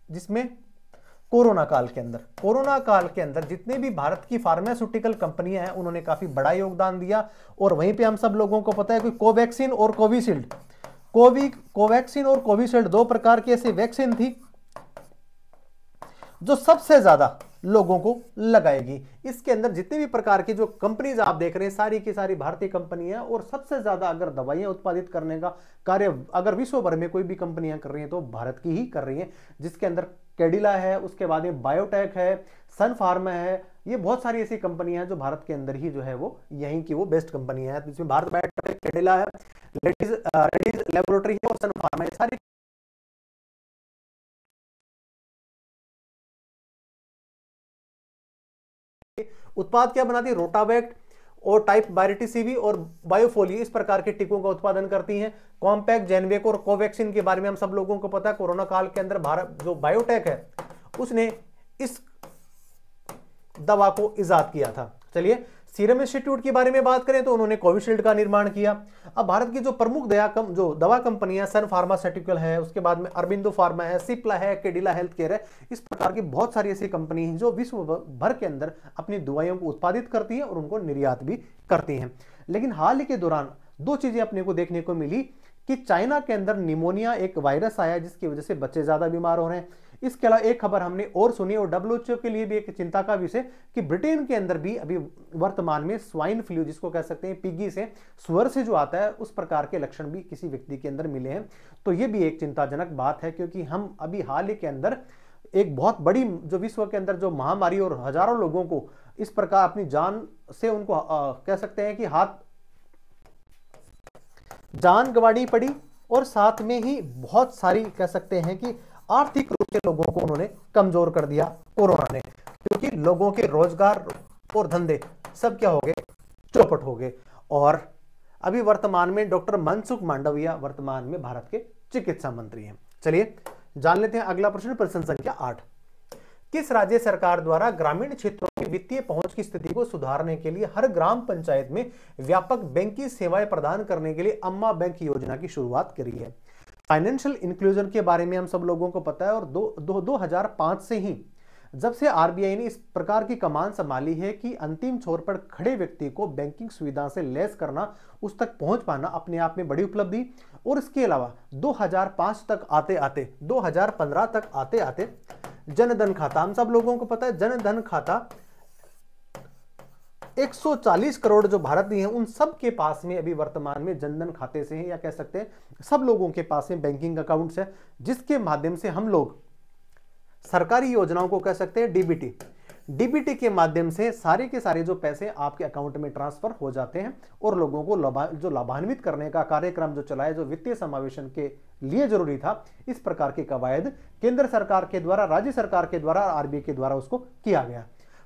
जिसमें कोरोना काल के अंदर जितने भी भारत की फार्मास्यूटिकल कंपनियां हैं उन्होंने काफी बड़ा योगदान दिया। और वहीं पे हम सब लोगों को पता है कि कोवैक्सीन और कोविशील्ड, कोवैक्सीन और कोविशील्ड 2 प्रकार की ऐसी वैक्सीन थी जो सबसे ज्यादा लोगों को लगाएगी। इसके अंदर जितने भी प्रकार की जो कंपनीज आप देख रहे हैं सारी की सारी भारतीय कंपनी है, और सबसे ज्यादा अगर दवाइयां उत्पादित करने का कार्य अगर विश्व भर में कोई भी कंपनियां कर रही हैं तो भारत की ही कर रही हैं, जिसके अंदर कैडिला है, उसके बाद में बायोटेक है, सन फार्मा है, ये बहुत सारी ऐसी कंपनियां हैं जो भारत के अंदर ही जो है वो यहीं की वो बेस्ट कंपनियां हैं। इसमें भारत बायोटेक, कैडिला है, रेड्डीज लेबोरेटरी है और सन फार्मा, ये सारी उत्पाद क्या बनाती है, रोटावेक्ट और टाइप बायरेटिसीवी और बायोफोली, इस प्रकार के टीकों का उत्पादन करती हैं। कॉम्पैक्ट, जेनवेक और कोवैक्सीन के बारे में हम सब लोगों को पता है। कोरोना काल के अंदर भारत जो बायोटेक है उसने इस दवा को इजाद किया था। चलिए सीरम इंस्टीट्यूट के बारे में बात करें तो उन्होंने कोविशील्ड का निर्माण किया। अब भारत की जो प्रमुख जो दवा कंपनियां, सन फार्मास्यूटिकल है, उसके बाद में अरबिंदो फार्मा है, सिप्ला है, कैडिला हेल्थ केयर है, इस प्रकार की बहुत सारी ऐसी कंपनी हैं जो विश्व भर के अंदर अपनी दवाइयों को उत्पादित करती हैं और उनको निर्यात भी करती हैं। लेकिन हाल ही के दौरान 2 चीजें अपने को देखने को मिली कि चाइना के अंदर निमोनिया एक वायरस आया जिसकी वजह से बच्चे ज्यादा बीमार हो रहे हैं। इसके अलावा एक खबर हमने और सुनी, और डब्ल्यूएचओ के लिए भी एक चिंता का विषय कि ब्रिटेन के अंदर भी अभी वर्तमान में स्वाइन फ्लू, जिसको कह सकते हैं पिग्गी से, सुअर से जो आता है, उस प्रकार के लक्षण भी किसी व्यक्ति के अंदर मिले हैं। तो ये भी एक चिंताजनक बात है, क्योंकि हम अभी हाल ही के अंदर एक बहुत बड़ी जो विश्व के अंदर जो महामारी और हजारों लोगों को इस प्रकार अपनी जान से उनको कह सकते हैं कि जान गंवानी पड़ी, और साथ में ही बहुत सारी कह सकते हैं कि आर्थिक रूप से लोगों को उन्होंने कमजोर कर दिया कोरोना ने, क्योंकि लोगों के रोजगार और धंधे सब क्या हो गए, चौपट हो गए। और अभी वर्तमान में डॉक्टर मनसुख मांडविया वर्तमान में भारत के चिकित्सा मंत्री हैं। चलिए जान लेते हैं अगला प्रश्न, प्रश्न संख्या 8। किस राज्य सरकार द्वारा ग्रामीण क्षेत्रों में वित्तीय पहुंच की स्थिति को सुधारने के लिए हर ग्राम पंचायत में व्यापक बैंकिंग सेवाएं प्रदान करने के लिए अम्मा बैंक योजना की शुरुआत करी है? फाइनेंशियल इंक्लूजन के बारे में हम सब लोगों को पता है, और 2005 से ही जब से आरबीआई ने इस प्रकार की कमान संभाली है कि अंतिम छोर पर खड़े व्यक्ति को बैंकिंग सुविधा से लैस करना, उस तक पहुंच पाना अपने आप में बड़ी उपलब्धि। और इसके अलावा 2005 तक आते आते 2015 तक आते आते जनधन खाता, हम सब लोगों को पता है जनधन खाता 140 करोड़ जो भारतीय हैं उन सब के पास में अभी वर्तमान में जनधन खाते से है, या कह सकते हैं सब लोगों के पास में बैंकिंग अकाउंट्स है, जिसके माध्यम से हम लोग सरकारी योजनाओं को कह सकते हैं डीबीटी के माध्यम से सारे के सारे जो पैसे आपके अकाउंट में ट्रांसफर हो जाते हैं, और लोगों को जो लाभान्वित करने का कार्यक्रम जो चला है, जो वित्तीय समावेशन के लिए जरूरी था, इस प्रकार की कवायद केंद्र सरकार के द्वारा, राज्य सरकार के द्वारा, आरबीआई के द्वारा उसको किया गया।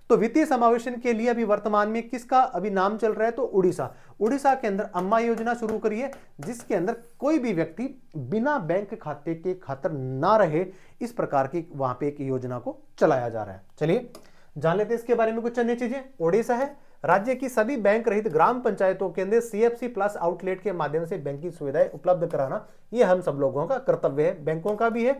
तो वित्तीय समावेशन के लिए अभी वर्तमान में किसका अभी नाम चल रहा है, तो उड़ीसा के अंदर अम्मा योजना शुरू करी है, जिसके अंदर कोई भी व्यक्ति बिना बैंक खाते के खातर ना रहे, इस प्रकार की वहां पे एक योजना को चलाया जा रहा है। चलिए जान लेते हैं इसके बारे में कुछ अन्य चीजें। ओडिशा है राज्य की सभी बैंक रहित ग्राम पंचायतों के अंदर सीएफसी प्लस आउटलेट के माध्यम से बैंकिंग सुविधाएं उपलब्ध कराना, यह हम सब लोगों का कर्तव्य है। बैंकों का भी है,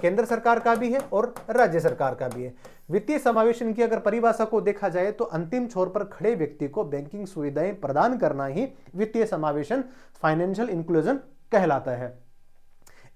केंद्र सरकार का भी है और राज्य सरकार का भी है। वित्तीय समावेशन की अगर परिभाषा को देखा जाए तो अंतिम छोर पर खड़े व्यक्ति को बैंकिंग सुविधाएं प्रदान करना ही वित्तीय समावेशन, फाइनेंशियल इंक्लूजन कहलाता है।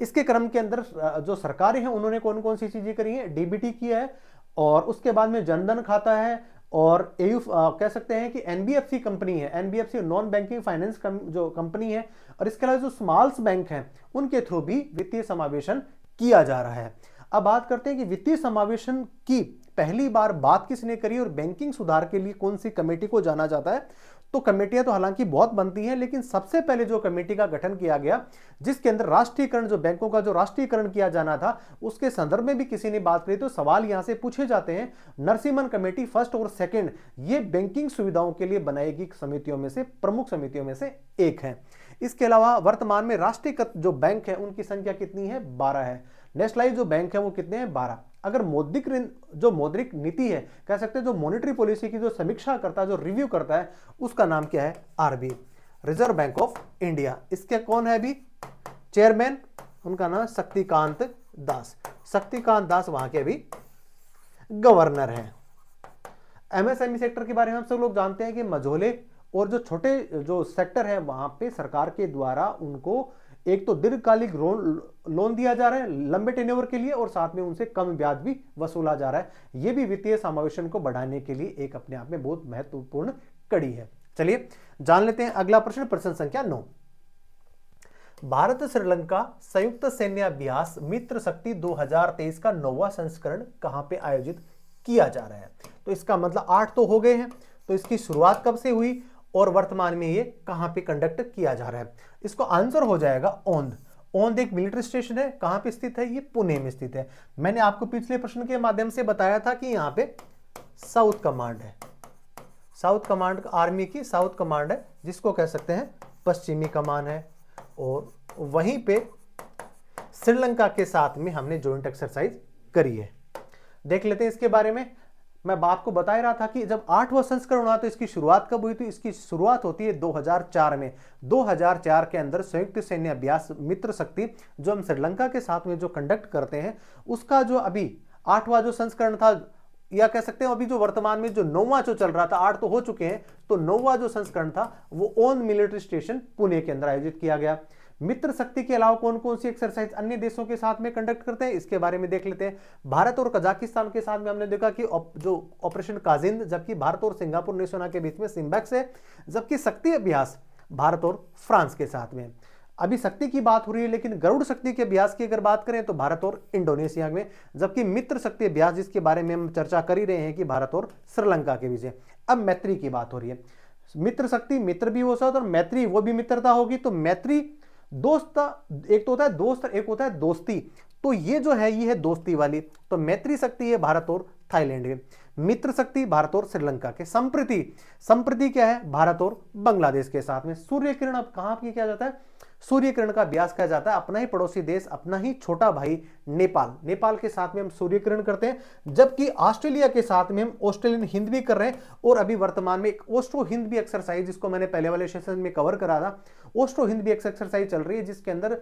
इसके क्रम के अंदर जो सरकारें हैं उन्होंने कौन कौन सी चीजें करी है, डीबीटी किया है, और उसके बाद में जनधन खाता है, और एयू कह सकते हैं कि एनबीएफसी कंपनी है, एनबीएफसी नॉन बैंकिंग फाइनेंस जो कंपनी है, और इसके अलावा जो स्मॉल्स बैंक हैं उनके थ्रू भी वित्तीय समावेशन किया जा रहा है। अब बात करते हैं कि वित्तीय समावेशन की पहली बार बात किसने करी और बैंकिंग सुधार के लिए कौन सी कमेटी को जाना जाता है। तो कमेटियां तो हालांकि बहुत बनती हैं, लेकिन सबसे पहले जो कमेटी का गठन किया गया जिसके अंदर राष्ट्रीयकरण, जो बैंकों का जो राष्ट्रीयकरण किया जाना था उसके संदर्भ में भी किसी ने बात करी, तो सवाल यहां से पूछे जाते हैं। नरसिम्हन कमेटी फर्स्ट और सेकंड ये बैंकिंग सुविधाओं के लिए बनाई गई समितियों में से, प्रमुख समितियों में से एक है। इसके अलावा वर्तमान में राष्ट्रीयकृत जो बैंक है उनकी संख्या कितनी है, 12 है। नेशनलाइज जो बैंक है वो कितने हैं, 12। अगर मौद्रिक नीति है, कह सकते हैं जो मॉनेटरी पॉलिसी की जो समीक्षा करता है, जो रिव्यू करता है, उसका नाम क्या है, RBI, reserve bank of India. इसके कौन है अभी चेयरमैन, उनका नाम शक्तिकांत दास। शक्तिकांत दास वहां के अभी गवर्नर हैं। एमएसएमई सेक्टर के बारे में हम सब लोग जानते हैं कि मझोले और जो छोटे जो सेक्टर है वहां पे सरकार के द्वारा उनको एक तो दीर्घकालिक लोन दिया जा रहा है लंबे टेन्योर के लिए, और साथ में उनसे कम ब्याज भी वसूला जा रहा है। यह भी वित्तीय समावेशन को बढ़ाने के लिए एक अपने आप में बहुत महत्वपूर्ण कड़ी है। चलिए जान लेते हैं अगला प्रश्न, प्रश्न संख्या 9। भारत श्रीलंका संयुक्त सैन्य अभ्यास मित्र शक्ति 2023 का 9वां संस्करण कहां पे आयोजित किया जा रहा है। तो इसका मतलब 8 तो हो गए हैं, तो इसकी शुरुआत कब से हुई और वर्तमान में ये कहां पे कंडक्ट किया जा रहा है। इसको आंसर हो जाएगा ओंद। ओंद एक मिलिट्री स्टेशन है, कहां पे स्थित है, ये पुणे में स्थित है। मैंने आपको पिछले प्रश्न के माध्यम से बताया था कि यहां पे साउथ कमांड है, साउथ कमांड आर्मी की साउथ कमांड है, जिसको कह सकते हैं पश्चिमी कमान है, और वहीं पे श्रीलंका के साथ में हमने ज्वाइंट एक्सरसाइज करी है। देख लेते हैं इसके बारे में। मैं आपको बता रहा था कि जब 8वां संस्करण हुआ तो इसकी शुरुआत कब हुई थी, इसकी शुरुआत होती है 2004 में। 2004 के अंदर संयुक्त सैन्य अभ्यास मित्र शक्ति जो हम श्रीलंका के साथ में जो कंडक्ट करते हैं, उसका जो अभी 8वां जो संस्करण था, या कह सकते हैं अभी जो वर्तमान में जो 9वां जो चल रहा था, 8 तो हो चुके हैं, तो 9वां जो संस्करण था वो ओन मिलिट्री स्टेशन पुणे के अंदर आयोजित किया गया। मित्र शक्ति के अलावा कौन कौन सी एक्सरसाइज अन्य देशों के साथ में कंडक्ट करते हैं, इसके बारे में देख लेते हैं। भारत और कजाकिस्तान के साथ में हमने देखा कि जो ऑपरेशन काजिंद, जबकि भारत और सिंगापुर नौसेना के बीच में सिम्बैक्स है, जबकि शक्ति अभ्यास भारत और फ्रांस के साथ में। अभी शक्ति की बात हो रही है, लेकिन गरुड़ शक्ति के अभ्यास की अगर बात करें तो भारत और इंडोनेशिया में, जबकि मित्र शक्ति अभ्यास जिसके बारे में हम चर्चा कर ही रहे हैं कि भारत और श्रीलंका के बीच है। अब मैत्री की बात हो रही है। मित्र शक्ति मित्र भी हो सकता है और मैत्री वो भी मित्रता होगी। तो मैत्री दोस्ता, एक तो होता है दोस्त और एक होता है दोस्ती, तो ये जो है ये है दोस्ती वाली। तो मैत्री शक्ति है भारत और थाईलैंड के, मित्र शक्ति भारत और श्रीलंका के। संप्रति क्या है, भारत और बांग्लादेश के साथ में। सूर्य किरण अब कहां की किया जाता है, सूर्य किरण का अभ्यास किया जाता है अपना ही पड़ोसी देश, अपना ही छोटा भाई नेपाल के साथ में हम सूर्य किरण करते हैं। जबकि ऑस्ट्रेलिया के साथ में हम ऑस्ट्रेलियन हिंद भी कर रहे हैं, और अभी वर्तमान में एक ऑस्ट्रो हिंद भी एक्सरसाइज, जिसको मैंने पहले वाले सेशन में कवर करा था, ऑस्ट्रो हिंद भी एक्सरसाइज चल रही है, जिसके अंदर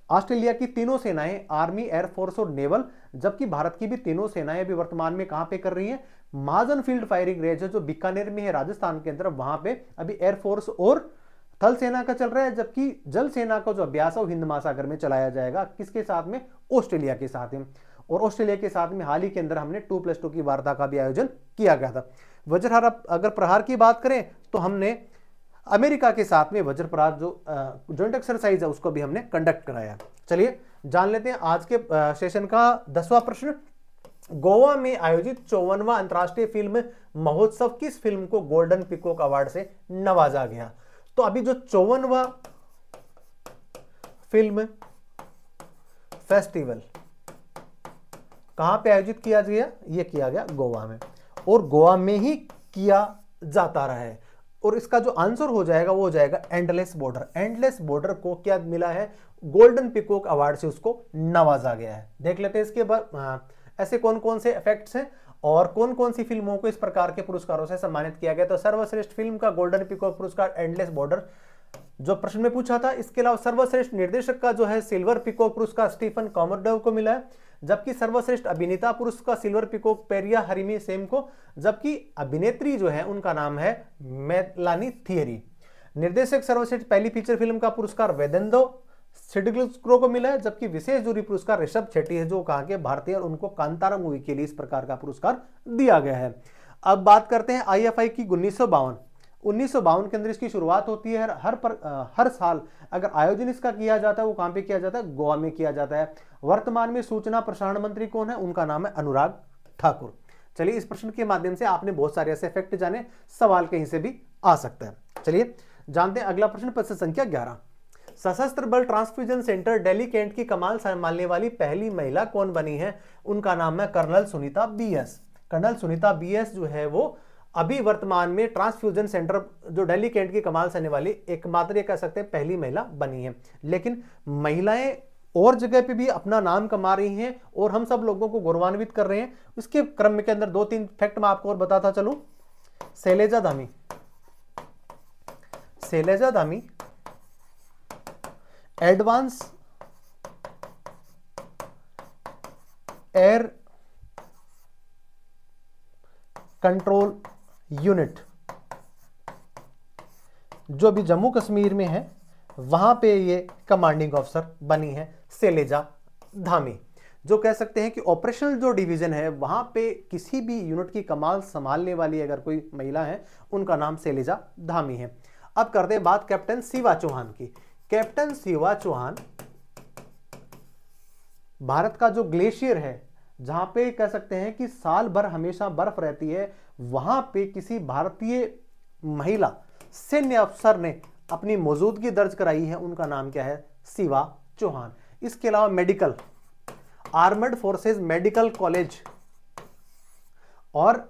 ऑस्ट्रेलिया की तीनों सेनाएं, आर्मी, एयरफोर्स और नेवल, जबकि भारत की भी तीनों सेनाएं अभी वर्तमान में कहां पे कर रही हैं, माजन फील्ड फायरिंग रेंज है जो बीकानेर में है राजस्थान के अंदर, वहां पे अभी एयरफोर्स और थल सेना का चल रहा है। जबकि जल सेना का जो अभ्यास है वो हिंद महासागर में चलाया जाएगा, किसके साथ में, ऑस्ट्रेलिया के साथ में। और ऑस्ट्रेलिया के साथ में हाल ही के अंदर हमने 2+2 की वार्ता का भी आयोजन किया गया था। वज्रहार अगर प्रहार की बात करें तो हमने अमेरिका के साथ में वज्र प्रहार जो ज्वाइंट एक्सरसाइज है उसको भी हमने कंडक्ट कराया। चलिए जान लेते हैं आज के सेशन का 10वां प्रश्न। गोवा में आयोजित 54वां अंतर्राष्ट्रीय फिल्म महोत्सव किस फिल्म को गोल्डन पीकॉक अवार्ड से नवाजा गया। तो अभी जो 54वां फिल्म फेस्टिवल कहां पे आयोजित किया गया, ये किया गया गोवा में, और गोवा में ही किया जाता रहा है। और इसका जो आंसर हो जाएगा वो हो जाएगा एंडलेस बॉर्डर। एंडलेस बॉर्डर को क्या मिला है, गोल्डन पीकॉक अवार्ड से उसको नवाजा गया है। देख लेते हैं इसके बाद ऐसे कौन कौन से इफेक्ट्स हैं और कौन कौन सी फिल्मों को इस प्रकार के पुरस्कारों से सम्मानित किया गया। तो सर्वश्रेष्ठ फिल्म का गोल्डन पीकॉक पुरस्कार एंडलेस बॉर्डर जो प्रश्न में पूछा था। इसके अलावा सर्वश्रेष्ठ निर्देशक का जो है सिल्वर पीकॉक पुरस्कार स्टीफन कॉमरडेव को मिला है। जबकि सर्वश्रेष्ठ अभिनेता पुरुष का सिल्वर पिकॉक पेरिया हरिमी सेम को, जबकि अभिनेत्री जो है उनका नाम है मेलानी थियरी। निर्देशक सर्वश्रेष्ठ पहली फीचर फिल्म का पुरस्कार वेदेंद्र सिडग्लिस्क्रो को मिला है, जबकि विशेष जूरी पुरस्कार ऋषभ शेट्टी है जो कहा के भारतीय, और उनको कांतारा मूवी के लिए इस प्रकार का पुरस्कार दिया गया है। अब बात करते हैं आईएफआई की 1952 के अंदर इसकी शुरुआत होती है। हर साल अगर आयोजन इसका किया जाता है वो कहां पे किया जाता है, गोवा में किया जाता है। वर्तमान में सूचना प्रसारण मंत्री कौन है, उनका नाम है अनुराग ठाकुर। चलिए, इस प्रश्न के माध्यम से आपने बहुत सारे ऐसे फैक्ट जाने, सवाल कहीं से भी आ सकता है। चलिए जानते हैं अगला प्रश्न, प्रश्न संख्या 11। सशस्त्र बल ट्रांसफ्यूजन सेंटर दिल्ली कैंट की कमान संभालने वाली पहली महिला कौन बनी है, उनका नाम है Colonel Sunita B S. Colonel Sunita B S जो है वो अभी वर्तमान में ट्रांसफ्यूजन सेंटर जो दिल्ली कैंट की कमान संभालने वाली एकमात्र कह सकते हैं पहली महिला बनी है। लेकिन महिलाएं और जगह पे भी अपना नाम कमा रही हैं और हम सब लोगों को गौरवान्वित कर रहे हैं। इसके क्रम के अंदर 2-3 फैक्ट मैं आपको और बताता चलूं। Selja Dhami advance air control unit जो भी जम्मू कश्मीर में है वहां पे ये कमांडिंग ऑफिसर बनी है शैलेजा धामी, जो कह सकते हैं कि ऑपरेशनल जो डिवीजन है वहां पे किसी भी यूनिट की कमान संभालने वाली अगर कोई महिला है उनका नाम शैलेजा धामी है। अब करते हैं बात कैप्टन शिवा चौहान की। कैप्टन शिवा चौहान भारत का जो ग्लेशियर है जहां पे कह सकते हैं कि साल भर हमेशा बर्फ रहती है, वहां पे किसी भारतीय महिला सैन्य अफसर ने अपनी मौजूदगी दर्ज कराई है, उनका नाम क्या है, शिवा चौहान। इसके अलावा medical armoured forces medical college और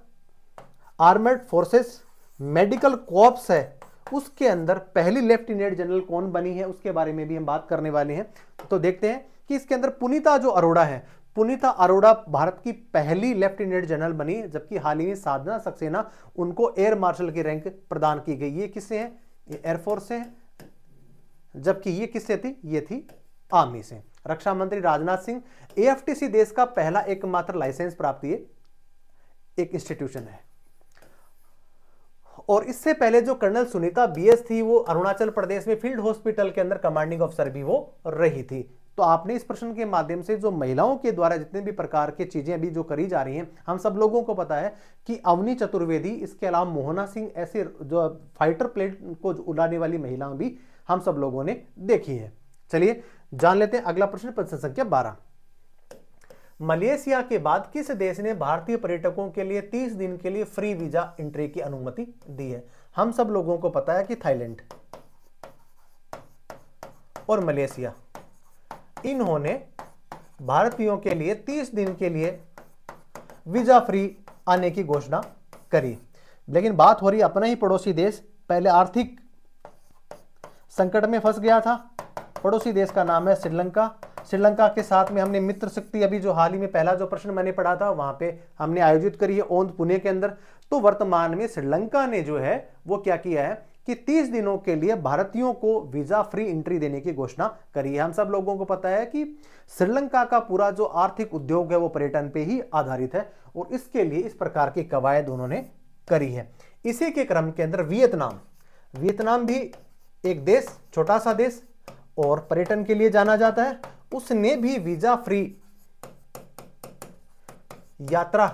आर्मर्ड फोर्सेस मेडिकल कॉर्प्स है, उसके अंदर पहली लेफ्टिनेंट जनरल कौन बनी है उसके बारे में भी हम बात करने वाले हैं। तो देखते हैं कि इसके अंदर पुनीता जो अरोड़ा है, पुनीता अरोड़ा भारत की पहली लेफ्टिनेंट जनरल बनी, जबकि हाल ही में साधना सक्सेना उनको एयर मार्शल की रैंक प्रदान की गई। ये किससे है, ये एयरफोर्स से है, जबकि ये किससे थी, ये थी आर्मी से। रक्षा मंत्री राजनाथ सिंह, एएफटीसी देश का पहला एकमात्र लाइसेंस प्राप्त एक इंस्टीट्यूशन है। और इससे पहले जो कर्नल सुनीता बीएस थी वो अरुणाचल प्रदेश में फील्ड हॉस्पिटल के अंदर कमांडिंग ऑफिसर भी वो रही थी। तो आपने इस प्रश्न के माध्यम से जो महिलाओं के द्वारा जितने भी प्रकार की चीजें अभी जो करी जा रही हैं, हम सब लोगों को पता है कि अवनी चतुर्वेदी, इसके अलावा मोहना सिंह, ऐसे जो फाइटर प्लेन को उड़ाने वाली महिलाएं भी हम सब लोगों ने देखी है। चलिए जान लेते हैं अगला प्रश्न, प्रश्न संख्या 12। मलेशिया के बाद किस देश ने भारतीय पर्यटकों के लिए 30 दिन के लिए फ्री वीजा एंट्री की अनुमति दी है? हम सब लोगों को पता है कि थाईलैंड और मलेशिया, इन्होंने भारतीयों के लिए 30 दिन के लिए वीजा फ्री आने की घोषणा करी। लेकिन बात हो रही अपना ही पड़ोसी देश, पहले आर्थिक संकट में फंस गया था। पड़ोसी देश का नाम है श्रीलंका। श्रीलंका के साथ में हमने मित्र शक्ति, अभी जो हाल ही में पहला जो प्रश्न मैंने पढ़ा था वहां पे हमने आयोजित करी है ओंद पुणे के अंदर। तो वर्तमान में श्रीलंका ने जो है वो क्या किया है कि 30 दिनों के लिए भारतीयों को वीजा फ्री एंट्री देने की घोषणा करी है। हम सब लोगों को पता है कि श्रीलंका का पूरा जो आर्थिक उद्योग है वो पर्यटन पे ही आधारित है और इसके लिए इस प्रकार की कवायद उन्होंने करी है। इसी के क्रम के अंदर वियतनाम भी एक देश, छोटा सा देश और पर्यटन के लिए जाना जाता है, उसने भी वीजा फ्री यात्रा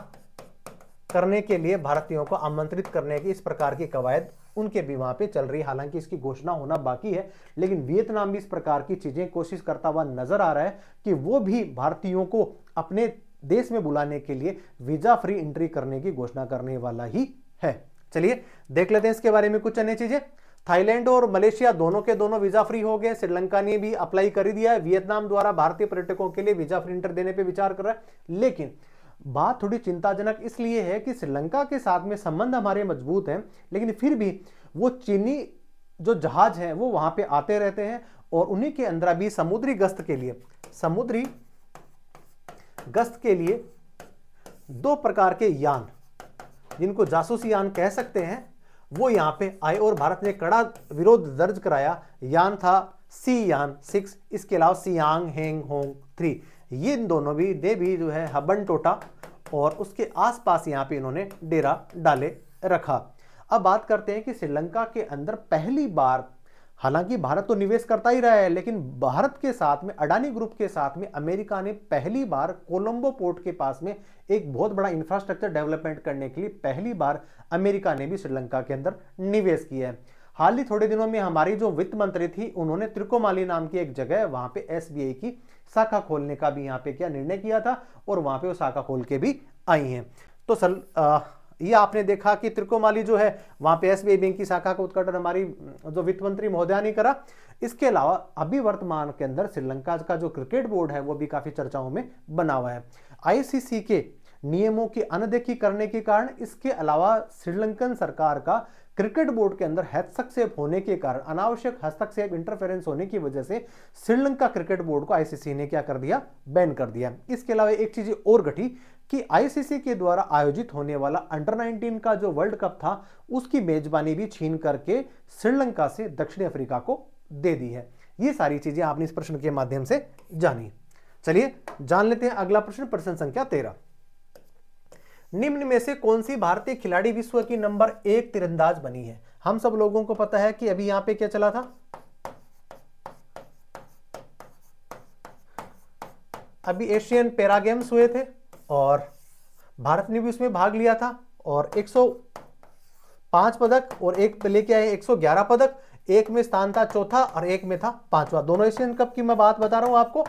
करने के लिए भारतीयों को आमंत्रित करने की इस प्रकार की कवायद उनके भी वहां पे चल रही है। हालांकि इसकी घोषणा होना बाकी है, लेकिन वियतनाम भी इस प्रकार की चीजें कोशिश करता हुआ नजर आ रहा है कि वो भी भारतीयों को अपने देश में बुलाने के लिए वीजा फ्री एंट्री करने की घोषणा करने वाला ही है। चलिए देख लेते हैं इसके बारे में कुछ अन्य चीजें। थाईलैंड और मलेशिया दोनों के दोनों वीजा फ्री हो गए। श्रीलंका ने भी अप्लाई कर दिया है। वियतनाम द्वारा भारतीय पर्यटकों के लिए वीजा फ्री एंट्री देने पे विचार कर रहा है। लेकिन बात थोड़ी चिंताजनक इसलिए है कि श्रीलंका के साथ में संबंध हमारे मजबूत हैं, लेकिन फिर भी वो चीनी जो जहाज हैं वो वहां पे आते रहते हैं और उन्हीं के अंदर भी समुद्री गश्त के लिए 2 प्रकार के यान, जिनको जासूसी यान कह सकते हैं, वो यहां पे आए और भारत ने कड़ा विरोध दर्ज कराया। यान था सी यान 6, इसके अलावा सियांग हेंग होंग 3। ये इन दोनों भी दे भी जो है हबन टोटा और उसके आसपास यहाँ पे इन्होंने डेरा डाले रखा। अब बात करते हैं कि श्रीलंका के अंदर पहली बार, हालांकि भारत तो निवेश करता ही रहा है, लेकिन भारत के साथ में अडानी ग्रुप के साथ में अमेरिका ने पहली बार कोलंबो पोर्ट के पास में एक बहुत बड़ा इंफ्रास्ट्रक्चर डेवलपमेंट करने के लिए पहली बार अमेरिका ने भी श्रीलंका के अंदर निवेश किया है। हाल ही थोड़े दिनों में हमारी जो वित्त मंत्री थी उन्होंने त्रिकोमाली नाम की एक जगह वहां पे एसबीआई की शाखा खोलने का भी यहाँ पे क्या निर्णय किया था और वहां पे वो शाखा खोल के भी आई हैं। तो ये आपने देखा कि त्रिकोमाली जो है वहां पे एसबीआई बैंक की शाखा का उद्घाटन हमारी जो वित्त मंत्री महोदया ने करा। इसके अलावा अभी वर्तमान के अंदर श्रीलंका का जो क्रिकेट बोर्ड है वो भी काफी चर्चाओं में बना हुआ है। आईसीसी के नियमों की अनदेखी करने के कारण, इसके अलावा श्रीलंकन सरकार का क्रिकेट बोर्ड के अंदर हस्तक्षेप होने के कारण, अनावश्यक हस्तक्षेप इंटरफेरेंस होने की वजह से श्रीलंका क्रिकेट बोर्ड को आईसीसी ने क्या कर दिया, बैन कर दिया। इसके अलावा एक चीज और घटी कि आईसीसी के द्वारा आयोजित होने वाला अंडर 19 का जो वर्ल्ड कप था उसकी मेजबानी भी छीन करके श्रीलंका से दक्षिण अफ्रीका को दे दी है। ये सारी चीजें आपने इस प्रश्न के माध्यम से जानी। चलिए जान लेते हैं अगला प्रश्न, प्रश्न संख्या 13। निम्न में से कौन सी भारतीय खिलाड़ी विश्व की नंबर 1 तीरंदाज बनी है? हम सब लोगों को पता है कि अभी यहां पे क्या चला था, अभी एशियन पैरा गेम्स हुए थे और भारत ने भी उसमें भाग लिया था और 105 पदक और एक लेके आए 111 पदक। एक में स्थान था चौथा और एक में था पांचवा। दोनों एशियन कप की मैं बात बता रहा हूं आपको,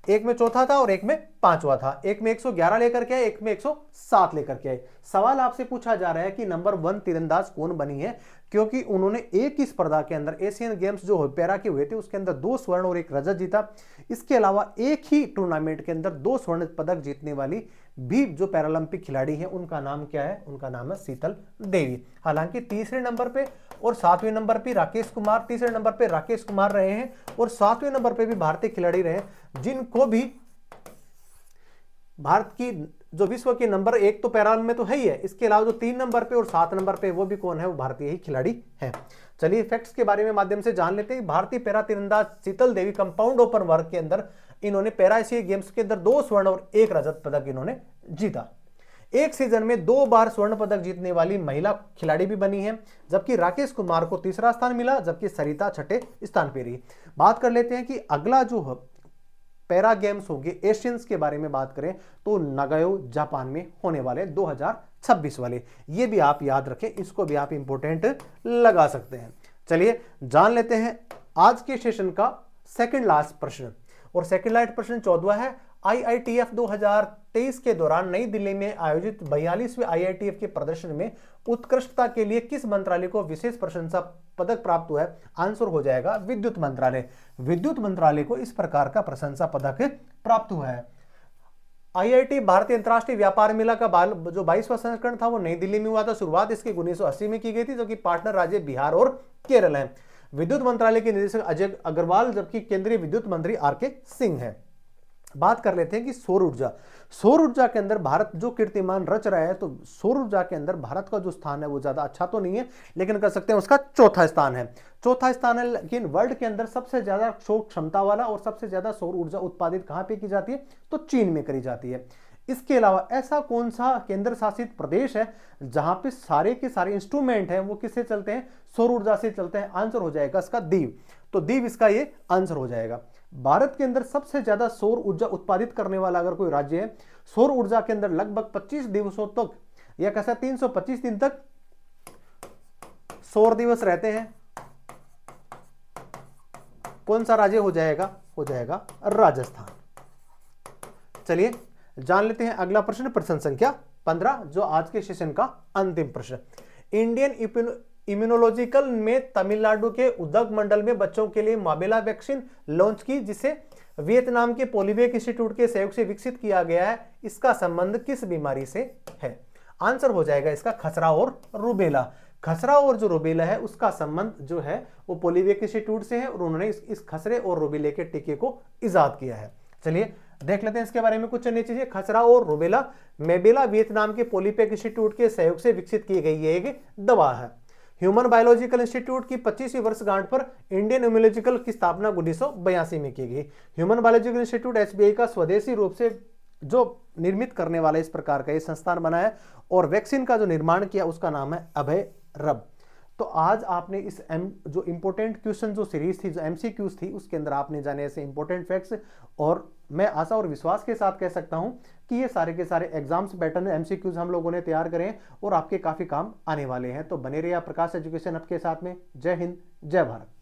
एक में चौथा था और एक में पांचवा था। एक में 111 लेकर के आए, एक में 107 लेकर के आए। सवाल आपसे पूछा जा रहा है कि नंबर 1 तीरंदाज कौन बनी है, क्योंकि उन्होंने एक ही स्पर्धा के अंदर एशियन गेम्स जो पैरा के हुए थे उसके अंदर 2 स्वर्ण और 1 रजत जीता। इसके अलावा एक ही टूर्नामेंट के अंदर 2 स्वर्ण पदक जीतने वाली भी जो पैरालंपिक खिलाड़ी हैं उनका नाम क्या है, उनका नाम है शीतल देवी। हालांकि तीसरे नंबर पे और 7वें नंबर पे राकेश कुमार, तीसरे नंबर पे राकेश कुमार रहे हैं और 7वें नंबर पे भी भारतीय खिलाड़ी रहे जिनको भी भारत की जो विश्व के नंबर 1 तो पैरा में तो है ही है, इसके अलावा जो 3 नंबर पे और 7 नंबर पे वो भी कौन है, वो भारतीय ही खिलाड़ी है। चलिए फैक्ट्स के बारे में माध्यम से जान लेते हैं। भारतीय पैरा तीरंदाज शीतल देवी कंपाउंड ओपन वर्ग के अंदर इन्होंने पैरा एशियाई गेम्स के अंदर 2 स्वर्ण और 1 रजत पदक इन्होंने जीता। एक सीजन में 2 बार स्वर्ण पदक जीतने वाली महिला खिलाड़ी भी बनी है, जबकि राकेश कुमार को तीसरा स्थान मिला, जबकि सरिता छठे स्थान पे रही। बात कर लेते हैं कि अगला जो पैरा गेम्स होंगे एशियंस के बारे में बात करें तो नागोया जापान में होने वाले 2026 वाले, ये भी आप याद रखें, इसको भी आप इंपोर्टेंट लगा सकते हैं। चलिए जान लेते हैं आज के सेशन का सेकंड लास्ट प्रश्न, और सेकंड लास्ट प्रश्न 14वां है। IITF 2023 के दौरान नई दिल्ली में आयोजित 42वें IITF के प्रदर्शन में उत्कृष्टता के लिए किस मंत्रालय को विशेष प्रशंसा पदक प्राप्त हुआ है? आंसर हो जाएगा विद्युत मंत्रालय। विद्युत मंत्रालय को इस प्रकार का प्रशंसा पदक प्राप्त हुआ है। IIT भारतीय अंतर्राष्ट्रीय व्यापार मेला का जो 22वां संस्करण था वो नई दिल्ली में हुआ था। शुरुआत इसकी 1980 में की गई थी, जो कि पार्टनर राज्य बिहार और केरल है। विद्युत मंत्रालय के निदेशक अजय अग्रवाल, जबकि केंद्रीय विद्युत मंत्री RK सिंह है। बात कर लेते हैं कि सौर ऊर्जा के अंदर भारत जो कीर्तिमान रच रहा है, तो सौर ऊर्जा के अंदर भारत का जो स्थान है वो ज्यादा अच्छा तो नहीं है, लेकिन कर सकते हैं उसका चौथा स्थान है। चौथा स्थान है, लेकिन वर्ल्ड के अंदर सबसे ज्यादा सौर क्षमता वाला और सबसे ज्यादा सौर ऊर्जा उत्पादित कहां पे की जाती है, तो चीन में करी जाती है। इसके अलावा ऐसा कौन सा केंद्र शासित प्रदेश है जहां पे सारे के सारे इंस्ट्रूमेंट हैं वो किससे चलते हैं, सौर ऊर्जा से चलते हैं? आंसर हो जाएगा इसका दीव। तो दीव इसका ये आंसर हो जाएगा। भारत के अंदर सबसे ज्यादा सौर ऊर्जा उत्पादित करने वाला अगर कोई राज्य है, सौर ऊर्जा के अंदर लगभग 25 दिवसों तक या कैसा 325 दिन तक सौर दिवस रहते हैं, कौन सा राज्य हो जाएगा? हो जाएगा राजस्थान। चलिए जान लेते हैं अगला प्रश्न, प्रश्न संख्या 15, जो आज के सेशन का अंतिम प्रश्न। इंडियन इम्यूनोलॉजिकल में तमिलनाडु के उदग मंडल में बच्चों के लिए माबेला वैक्सीन लॉन्च की, जिसे वियतनाम के पोलिवेक इंस्टीट्यूट के सहयोग से विकसित किया गया है। इसका संबंध किस बीमारी से है? आंसर हो जाएगा इसका खसरा और रूबेला। खसरा और जो रूबेला है उसका संबंध जो है वो पोलिवेक इंस्टीट्यूट से है और उन्होंने इस खसरे और रूबेले के टीके को इजाद किया है। चलिए देख लेते हैं इसके बारे में कुछ अन्य चीजें। खसरा और रूबेला वियतनाम के पोलिवेक इंस्टीट्यूट के सहयोग से विकसित की गई एक दवा है। ह्यूमन बायोलॉजिकल इंस्टीट्यूट की 25वीं वर्षगांठ पर इंडियन इम्यूनोलॉजिकल की स्थापना 1982 में की गई। ह्यूमन बायोलॉजिकल इंस्टीट्यूट एचबीआई का स्वदेशी रूप से जो निर्मित करने वाला इस प्रकार का ये संस्थान बना है और वैक्सीन का जो निर्माण किया उसका नाम है अभय रब। तो आज आपने इस जो इंपॉर्टेंट क्वेश्चन जो सीरीज थी, जो एमसीक्यूज थी, उसके अंदर आपने जाने ऐसे इंपॉर्टेंट फैक्ट्स, और मैं आशा और विश्वास के साथ कह सकता हूं कि ये सारे के सारे एग्जाम्स पैटर्न एमसीक्यूज हम लोगों ने तैयार करे हैं और आपके काफी काम आने वाले हैं। तो बने रहिए प्रकाश एजुकेशन हब के साथ में। जय हिंद, जय भारत।